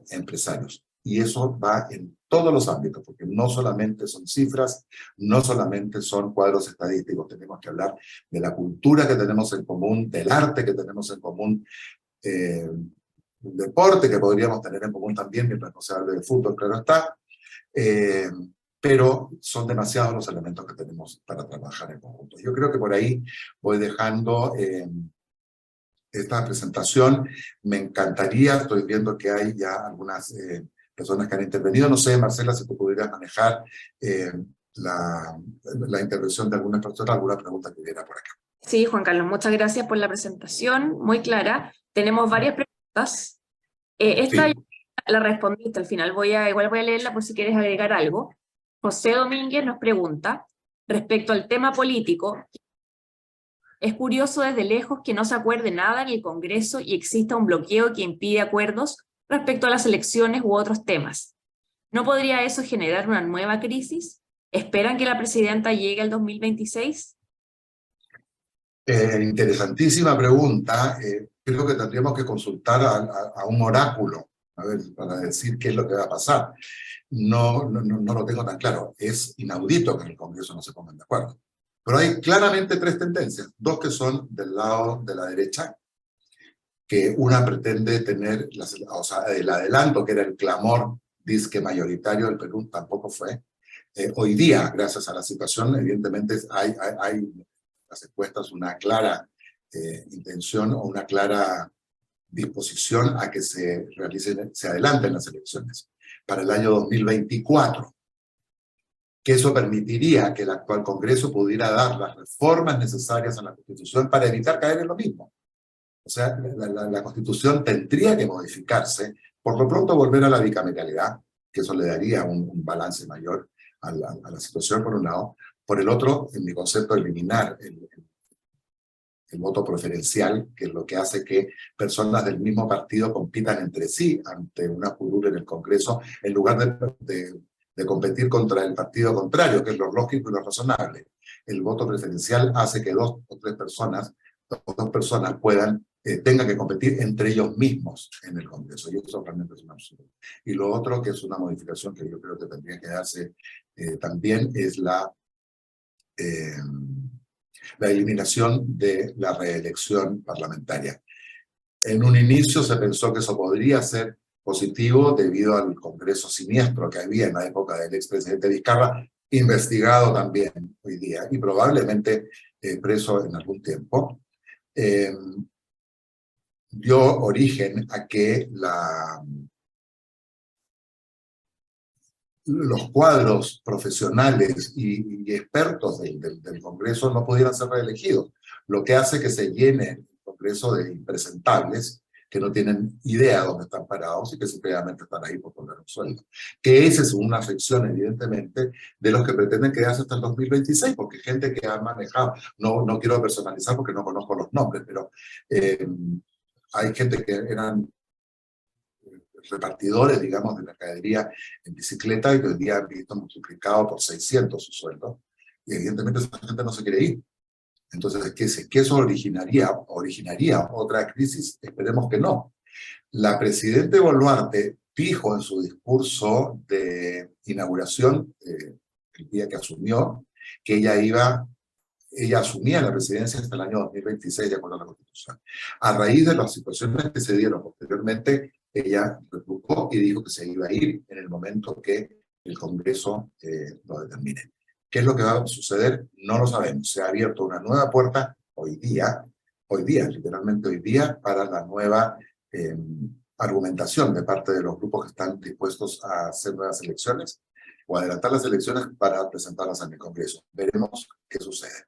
Speaker 2: empresarios. Y eso va en todos los ámbitos, porque no solamente son cifras, no solamente son cuadros estadísticos, tenemos que hablar de la cultura que tenemos en común, del arte que tenemos en común, un deporte que podríamos tener en común también, mientras no se hable de fútbol, claro está, pero son demasiados los elementos que tenemos para trabajar en conjunto. Yo creo que por ahí voy dejando esta presentación. Me encantaría, estoy viendo que hay ya algunas personas que han intervenido. No sé, Marcela, si tú pudieras manejar la intervención de algunas personas, alguna pregunta que hubiera por acá.
Speaker 1: Sí, Juan Carlos, muchas gracias por la presentación, muy clara. Tenemos varias preguntas. Esta
Speaker 2: Sí.
Speaker 1: la respondiste al final, igual voy a leerla por si quieres agregar algo. José Domínguez nos pregunta, respecto al tema político, es curioso desde lejos que no se acuerde nada en el Congreso y exista un bloqueo que impide acuerdos respecto a las elecciones u otros temas. ¿No podría eso generar una nueva crisis? ¿Esperan que la presidenta llegue al 2026?
Speaker 2: Interesantísima pregunta. Creo que tendríamos que consultar a un oráculo, a ver, para decir qué es lo que va a pasar. No lo tengo tan claro. Es inaudito que en el Congreso no se pongan de acuerdo. Pero hay claramente tres tendencias. Dos que son del lado de la derecha, que una pretende tener, o sea, el adelanto, que era el clamor disque mayoritario del Perú, tampoco fue. Hoy día, gracias a la situación, evidentemente hay las encuestas una clara intención o una clara disposición a que se adelanten las elecciones para el año 2024, que eso permitiría que el actual Congreso pudiera dar las reformas necesarias a la Constitución para evitar caer en lo mismo. O sea, la Constitución tendría que modificarse, por lo pronto volver a la bicameralidad, que eso le daría un balance mayor a la situación por un lado. Por el otro, en mi concepto, eliminar el voto preferencial, que es lo que hace que personas del mismo partido compitan entre sí ante una curul en el Congreso, en lugar de competir contra el partido contrario, que es lo lógico y lo razonable. El voto preferencial hace que dos o tres personas, dos personas tengan que competir entre ellos mismos en el Congreso, y eso realmente es un absurdo. Y lo otro, que es una modificación que yo creo que tendría que darse también, es la eliminación de la reelección parlamentaria. En un inicio se pensó que eso podría ser positivo debido al Congreso siniestro que había en la época del expresidente Vizcarra, investigado también hoy día y probablemente preso en algún tiempo. Dio origen a que los cuadros profesionales y expertos del Congreso no pudieran ser reelegidos, lo que hace que se llene el Congreso de impresentables que no tienen idea de dónde están parados y que simplemente están ahí por poner un sueldo. Que esa es una afección, evidentemente, de los que pretenden quedarse hasta el 2026, porque gente que ha manejado, no quiero personalizar porque no conozco los nombres, pero hay gente que eran repartidores, digamos, de mercadería en bicicleta y que hoy día han visto multiplicado por 600 su sueldo. Y evidentemente esa gente no se quiere ir. Entonces, ¿qué eso originaría otra crisis? Esperemos que no. La presidenta Boluarte dijo en su discurso de inauguración, el día que asumió, que ella asumía la presidencia hasta el año 2026 de acuerdo a la Constitución. A raíz de las situaciones que se dieron posteriormente, ella retrucó y dijo que se iba a ir en el momento que el Congreso lo determine. ¿Qué es lo que va a suceder? No lo sabemos. Se ha abierto una nueva puerta hoy día, literalmente hoy día, para la nueva argumentación de parte de los grupos que están dispuestos a hacer nuevas elecciones o adelantar las elecciones para presentarlas en el Congreso. Veremos qué sucede.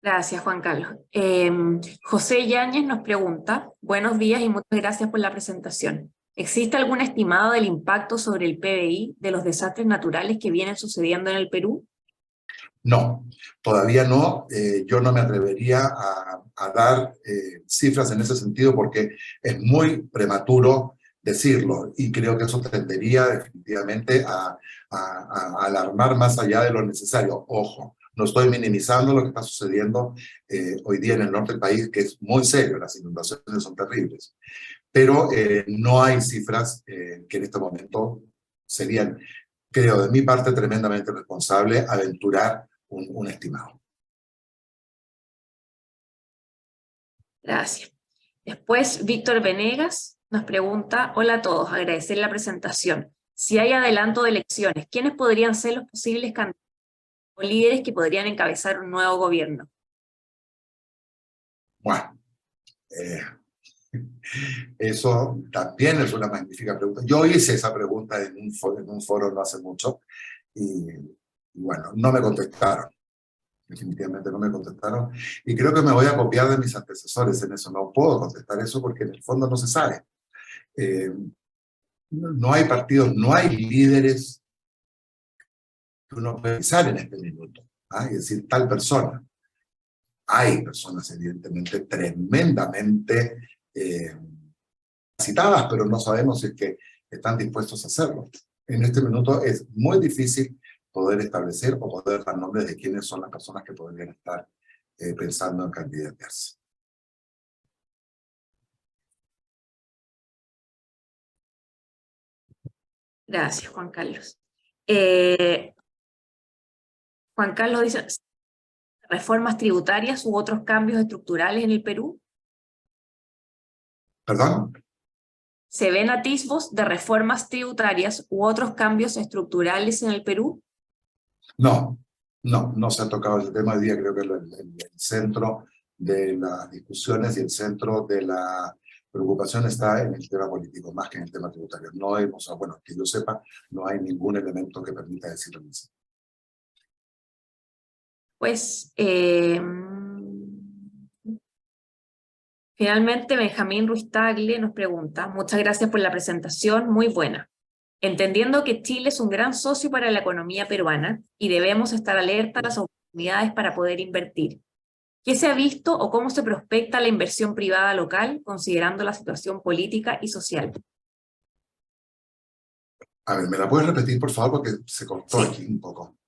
Speaker 1: Gracias, Juan Carlos. José Yáñez nos pregunta, buenos días y muchas gracias por la presentación. ¿Existe algún estimado del impacto sobre el PBI de los desastres naturales que vienen sucediendo en el Perú?
Speaker 2: No, todavía no. Yo no me atrevería a dar cifras en ese sentido porque es muy prematuro decirlo y creo que eso tendería definitivamente a alarmar más allá de lo necesario. Ojo, no estoy minimizando lo que está sucediendo hoy día en el norte del país, que es muy serio, las inundaciones son terribles, pero no hay cifras que en este momento serían, creo, de mi parte tremendamente responsable aventurar un estimado.
Speaker 1: Gracias. Después, Víctor Venegas nos pregunta, hola a todos, agradecer la presentación. Si hay adelanto de elecciones, ¿quiénes podrían ser los posibles candidatos o líderes que podrían encabezar un nuevo gobierno?
Speaker 2: Bueno, eso también es una magnífica pregunta. Yo hice esa pregunta en un foro no hace mucho y bueno, no me contestaron. Definitivamente no me contestaron. Y creo que me voy a copiar de mis antecesores en eso. No puedo contestar eso porque en el fondo no se sabe. No hay partidos, no hay líderes que uno puede pensar en este minuto. ¿Ah? Y decir tal persona. Hay personas evidentemente tremendamente citadas, pero no sabemos si es que están dispuestos a hacerlo. En este minuto es muy difícil poder establecer o poder dar nombres de quiénes son las personas que podrían estar pensando en candidatearse.
Speaker 1: Gracias, Juan Carlos. Juan Carlos dice, ¿reformas tributarias u otros cambios estructurales en el Perú?
Speaker 2: ¿Perdón?
Speaker 1: ¿Se ven atisbos de reformas tributarias u otros cambios estructurales en el Perú?
Speaker 2: No, no se ha tocado ese tema. Hoy día creo que el centro de las discusiones y el centro de la preocupación está en el tema político, más que en el tema tributario. No hemos, bueno, que yo sepa, no hay ningún elemento que permita decirlo mismo.
Speaker 1: Pues, finalmente Benjamín Ruiz Tagle nos pregunta, muchas gracias por la presentación, muy buena. Entendiendo que Chile es un gran socio para la economía peruana y debemos estar alerta a las oportunidades para poder invertir. ¿Qué se ha visto o cómo se prospecta la inversión privada local considerando la situación política y social?
Speaker 2: A ver, ¿me la puedes repetir, por favor? Porque se cortó
Speaker 1: Sí.
Speaker 2: aquí un poco.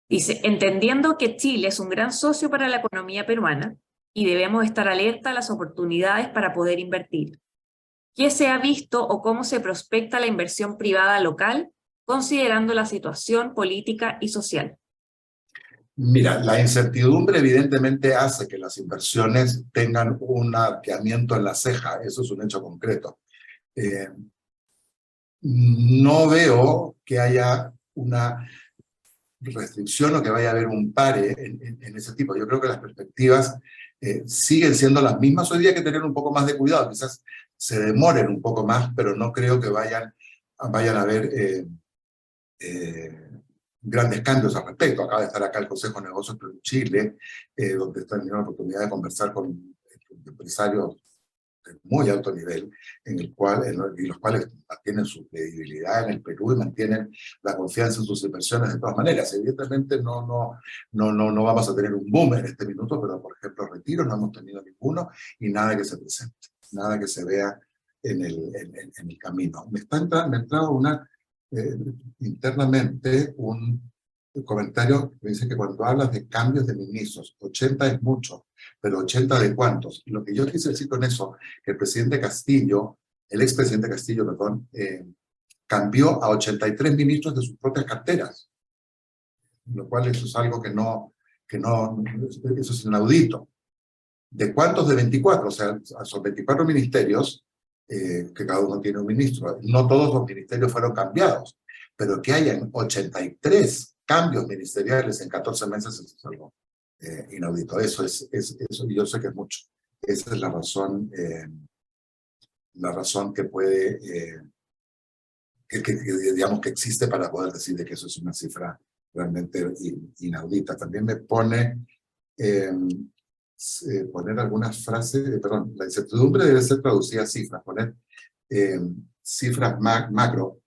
Speaker 1: Dice, entendiendo que Chile es un gran socio para la economía peruana y debemos estar alerta a las oportunidades para poder invertir. ¿Qué se ha visto o cómo se prospecta la inversión privada local considerando la situación política y social?
Speaker 2: Mira, la incertidumbre evidentemente hace que las inversiones tengan un arqueamiento en la ceja. Eso es un hecho concreto. No veo que haya una restricción o que vaya a haber un pare en ese tipo. Yo creo que las perspectivas siguen siendo las mismas. Hoy día hay que tener un poco más de cuidado. Quizás se demoren un poco más, pero no creo que vayan a haber grandes cambios al respecto. Acaba de estar acá el Consejo de Negocios de Chile, donde está teniendo la oportunidad de conversar con empresarios de muy alto nivel, y los cuales mantienen su credibilidad en el Perú y mantienen la confianza en sus inversiones de todas maneras. Evidentemente no vamos a tener un boom en este minuto, pero por ejemplo retiros no hemos tenido ninguno y nada que se presente, nada que se vea en el camino. Me ha entrado internamente un comentario que dice que cuando hablas de cambios de ministros, 80 es mucho, pero 80 de cuántos. Y lo que yo quise decir con eso, que el presidente Castillo, el expresidente Castillo, perdón, cambió a 83 ministros de sus propias carteras, lo cual eso es algo eso es inaudito. ¿De cuántos? De 24, o sea, son 24 ministerios, que cada uno tiene un ministro. No todos los ministerios fueron cambiados, pero que hayan 83 cambios ministeriales en 14 meses es algo inaudito. Eso, yo sé que es mucho. esa es la razón que puede, digamos que existe para poder decir de que eso es una cifra realmente inaudita. También me pone poner algunas frases, perdón, la incertidumbre debe ser traducida a cifras, poner cifras macro.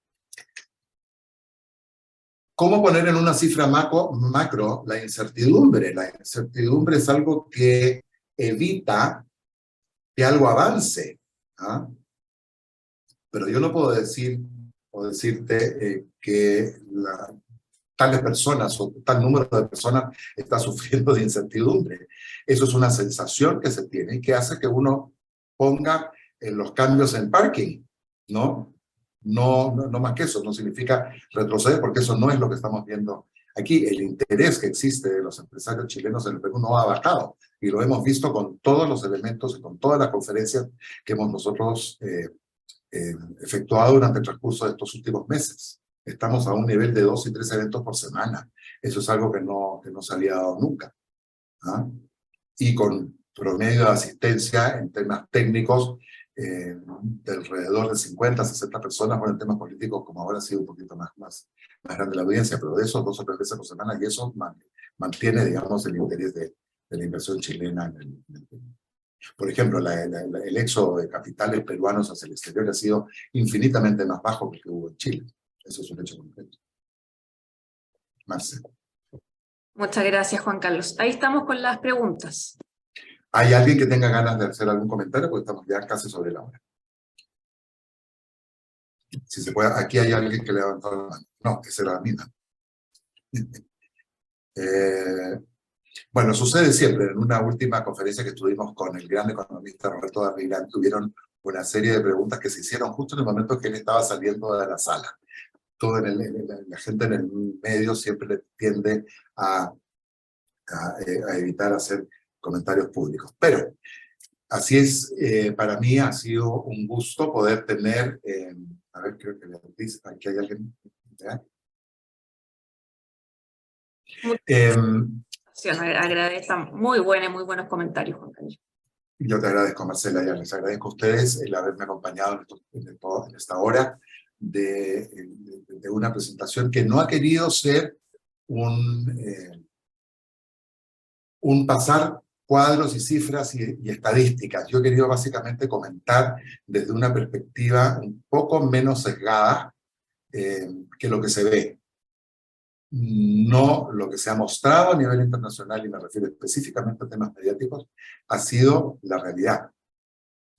Speaker 2: ¿Cómo poner en una cifra macro la incertidumbre? La incertidumbre es algo que evita que algo avance. ¿Ah? Pero yo no puedo decir o decirte que tales personas o tal número de personas está sufriendo de incertidumbre. Eso es una sensación que se tiene y que hace que uno ponga los cambios en parking, ¿no? No más que eso, no significa retroceder, porque eso no es lo que estamos viendo aquí. El interés que existe de los empresarios chilenos en el Perú no ha bajado, y lo hemos visto con todos los elementos y con todas las conferencias que hemos nosotros efectuado durante el transcurso de estos últimos meses. Estamos a un nivel de 2 y 3 eventos por semana. Eso es algo que no se había dado nunca. ¿Ah? Y con promedio de asistencia en temas técnicos de alrededor de 50, 60 personas, bueno, en temas políticos como ahora ha sido un poquito más grande la audiencia, pero de esos 2 o 3 veces por semana, y eso mantiene, digamos, el interés de la inversión chilena en el Perú. Por ejemplo, el éxodo de capitales peruanos hacia el exterior ha sido infinitamente más bajo que el que hubo en Chile. Eso es un hecho concreto. Marce.
Speaker 1: Muchas gracias, Juan Carlos. Ahí estamos con las preguntas.
Speaker 2: ¿Hay alguien que tenga ganas de hacer algún comentario? Porque estamos ya casi sobre la hora. Si se puede, aquí hay alguien que le ha levantado la mano. No, esa era la misma. Bueno, sucede siempre. En una última conferencia que estuvimos con el gran economista Roberto Darrigán, tuvieron una serie de preguntas que se hicieron justo en el momento que él estaba saliendo de la sala. La gente en el medio siempre tiende a evitar hacer comentarios públicos. Pero así es, para mí ha sido un gusto poder tener, a ver, creo que aquí hay alguien.
Speaker 1: Agradezco, muy buenos comentarios, Juan Carlos.
Speaker 2: Yo te agradezco, Marcela, y les agradezco a ustedes el haberme acompañado en esta hora de una presentación que no ha querido ser un pasar cuadros y cifras y estadísticas. Yo he querido básicamente comentar desde una perspectiva un poco menos sesgada que lo que se ve. No lo que se ha mostrado a nivel internacional, y me refiero específicamente a temas mediáticos, ha sido la realidad.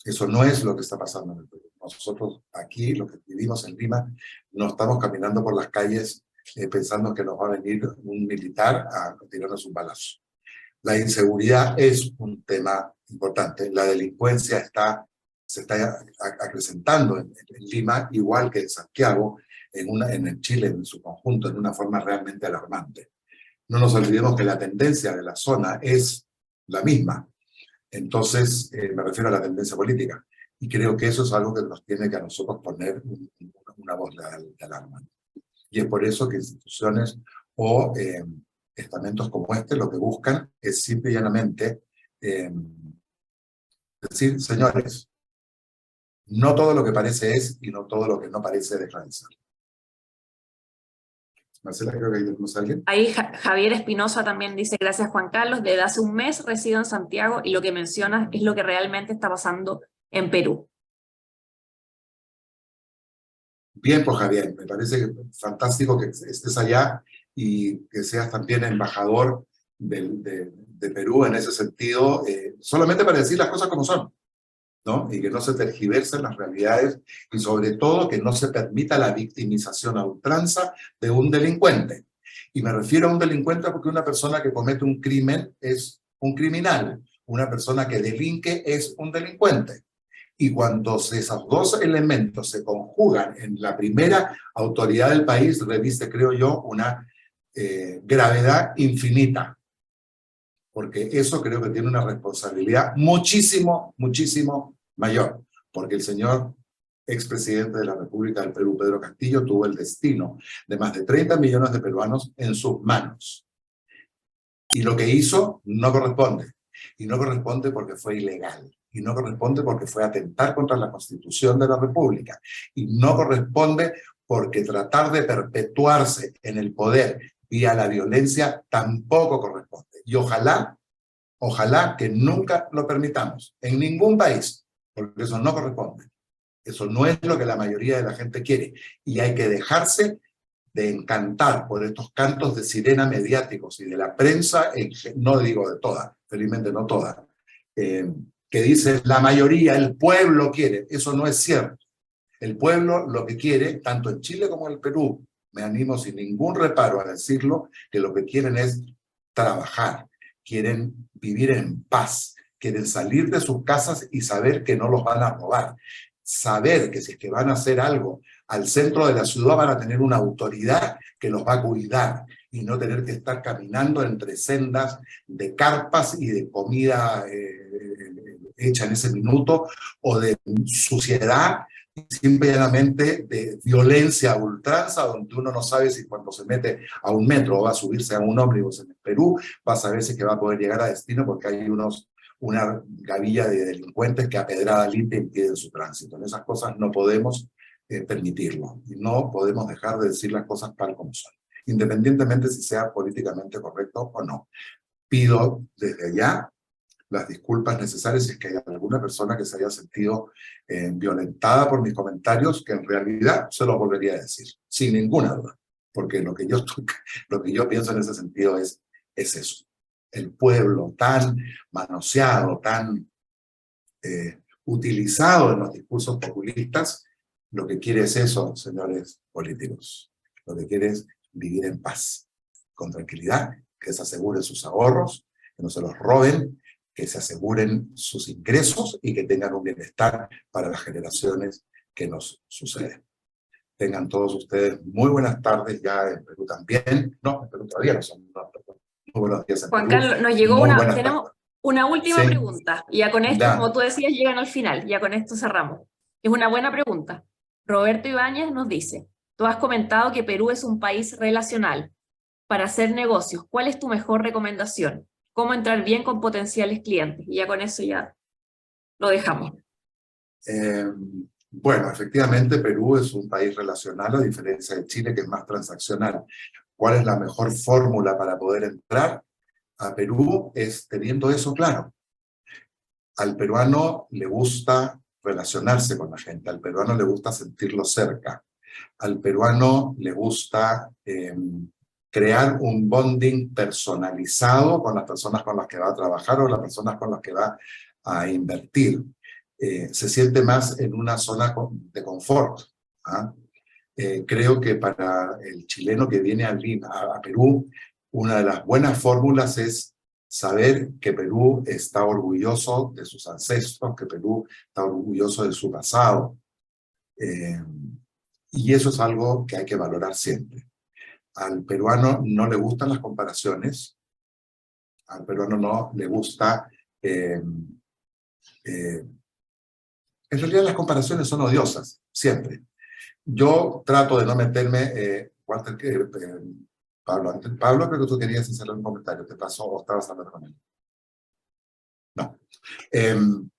Speaker 2: Eso no es lo que está pasando en el Perú. Nosotros aquí, los que vivimos en Lima, no estamos caminando por las calles pensando que nos va a venir un militar a tirarnos un balazo. La inseguridad es un tema importante. La delincuencia se está acrecentando en Lima, igual que en Santiago, en Chile en su conjunto, en una forma realmente alarmante. No nos olvidemos que la tendencia de la zona es la misma. Entonces, me refiero a la tendencia política. Y creo que eso es algo que nos tiene que a nosotros poner una voz de alarma. Y es por eso que instituciones o estamentos como este lo que buscan es simple y llanamente decir, señores, no todo lo que parece es y no todo lo que no parece deja de ser. Marcela, creo que ahí tenemos a alguien.
Speaker 1: Ahí Javier Espinosa también dice, gracias Juan Carlos, desde hace un mes resido en Santiago y lo que mencionas es lo que realmente está pasando en Perú.
Speaker 2: Bien, pues Javier, me parece fantástico que estés allá y que seas también embajador de Perú en ese sentido, solamente para decir las cosas como son, ¿no? Y que no se tergiversen las realidades y sobre todo que no se permita la victimización a ultranza de un delincuente. Y me refiero a un delincuente porque una persona que comete un crimen es un criminal, una persona que delinque es un delincuente. Y cuando esos dos elementos se conjugan en la primera autoridad del país, reviste, creo yo, una gravedad infinita. Porque eso creo que tiene una responsabilidad muchísimo mayor. Porque el señor expresidente de la República del Perú, Pedro Castillo, tuvo el destino de más de 30 millones de peruanos en sus manos. Y lo que hizo no corresponde. Y no corresponde porque fue ilegal. Y no corresponde porque fue atentar contra la Constitución de la República. Y no corresponde porque tratar de perpetuarse en el poder vía la violencia tampoco corresponde. Y ojalá que nunca lo permitamos, en ningún país, porque eso no corresponde. Eso no es lo que la mayoría de la gente quiere. Y hay que dejarse de encantar por estos cantos de sirena mediáticos y de la prensa, no digo de toda, felizmente no toda, que dice la mayoría, el pueblo quiere. Eso no es cierto. El pueblo lo que quiere, tanto en Chile como en el Perú, me animo sin ningún reparo a decirlo, que lo que quieren es trabajar, quieren vivir en paz, quieren salir de sus casas y saber que no los van a robar. Saber que si es que van a hacer algo al centro de la ciudad van a tener una autoridad que los va a cuidar y no tener que estar caminando entre sendas de carpas y de comida hecha en ese minuto o de suciedad, simplemente de violencia a ultranza, donde uno no sabe si cuando se mete a un metro o va a subirse a un ómnibus en el Perú, va a saber si es que va a poder llegar a destino porque hay una gavilla de delincuentes que a pedrada limpia impiden su tránsito. En esas cosas no podemos permitirlo y no podemos dejar de decir las cosas tal como son, independientemente si sea políticamente correcto o no. Pido desde allá las disculpas necesarias si es que hay alguna persona que se haya sentido violentada por mis comentarios, que en realidad se lo volvería a decir, sin ninguna duda, porque lo que yo pienso en ese sentido es eso. El pueblo tan manoseado, tan utilizado en los discursos populistas, lo que quiere es eso, señores políticos. Lo que quiere es vivir en paz, con tranquilidad, que se aseguren sus ahorros, que no se los roben, que se aseguren sus ingresos y que tengan un bienestar para las generaciones que nos suceden. Tengan todos ustedes muy buenas tardes ya en Perú también. No, en Perú todavía no son. Muy buenos días en
Speaker 1: Juan
Speaker 2: Perú.
Speaker 1: Carlos, nos llegó tenemos una última
Speaker 2: Sí.
Speaker 1: pregunta, y ya con esto,
Speaker 2: Ya.
Speaker 1: como tú decías, llegan al final, ya con esto cerramos. Es una buena pregunta. Roberto Ibáñez nos dice, tú has comentado que Perú es un país relacional. Para hacer negocios, ¿cuál es tu mejor recomendación? ¿Cómo entrar bien con potenciales clientes? Y ya con eso ya lo dejamos.
Speaker 2: Bueno, efectivamente Perú es un país relacional, a diferencia de Chile, que es más transaccional. ¿Cuál es la mejor fórmula para poder entrar a Perú? Es teniendo eso claro. Al peruano le gusta relacionarse con la gente, al peruano le gusta sentirlo cerca, al peruano le gusta crear un bonding personalizado con las personas con las que va a trabajar o las personas con las que va a invertir. Se siente más en una zona de confort. ¿Ah? Creo que para el chileno que viene a Perú, una de las buenas fórmulas es saber que Perú está orgulloso de sus ancestros, que Perú está orgulloso de su pasado. Y eso es algo que hay que valorar siempre. Al peruano no le gustan las comparaciones, al peruano no le gusta... en realidad las comparaciones son odiosas, siempre. Yo trato de no meterme, Pablo, creo que tú querías hacerle un comentario, ¿te pasó o estabas hablando con él? No. En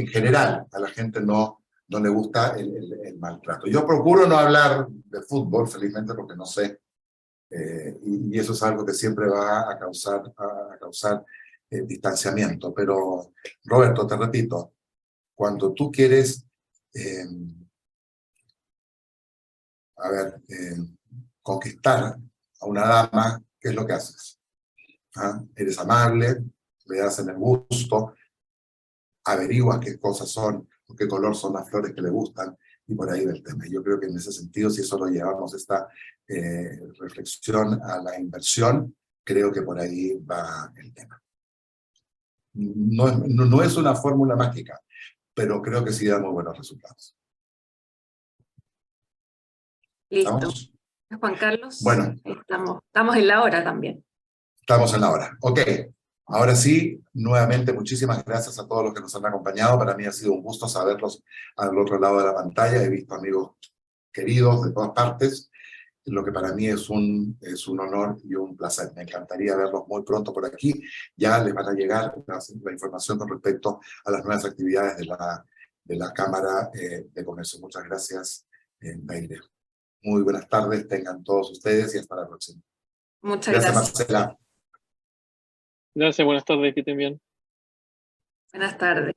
Speaker 2: general, a la gente no le gusta el maltrato. Yo procuro no hablar de fútbol, felizmente, porque no sé, y eso es algo que siempre va a causar distanciamiento. Pero, Roberto, te repito, cuando tú quieres conquistar a una dama, ¿qué es lo que haces? ¿Ah? Eres amable, le das en el gusto, averiguas qué cosas son, qué color son las flores que le gustan, y por ahí va el tema. Yo creo que en ese sentido, si eso lo llevamos esta reflexión a la inversión, creo que por ahí va el tema. No es una fórmula mágica, pero creo que sí da muy buenos resultados.
Speaker 1: Listo.
Speaker 2: ¿Estamos?
Speaker 1: Juan Carlos,
Speaker 2: bueno,
Speaker 1: estamos en la hora también.
Speaker 2: Estamos en la hora. Ok. Ahora sí, nuevamente muchísimas gracias a todos los que nos han acompañado. Para mí ha sido un gusto saberlos al otro lado de la pantalla. He visto amigos queridos de todas partes. lo que para mí es un honor y un placer. Me encantaría verlos muy pronto por aquí. Ya les van a llegar la información con respecto a las nuevas actividades de la Cámara de Comercio. Muchas gracias, Mayre. Muy buenas tardes, tengan todos ustedes y hasta la próxima.
Speaker 1: Muchas
Speaker 2: Gracias,
Speaker 1: gracias.
Speaker 2: Marcela.
Speaker 4: Gracias, buenas tardes, que estén bien.
Speaker 1: Buenas tardes.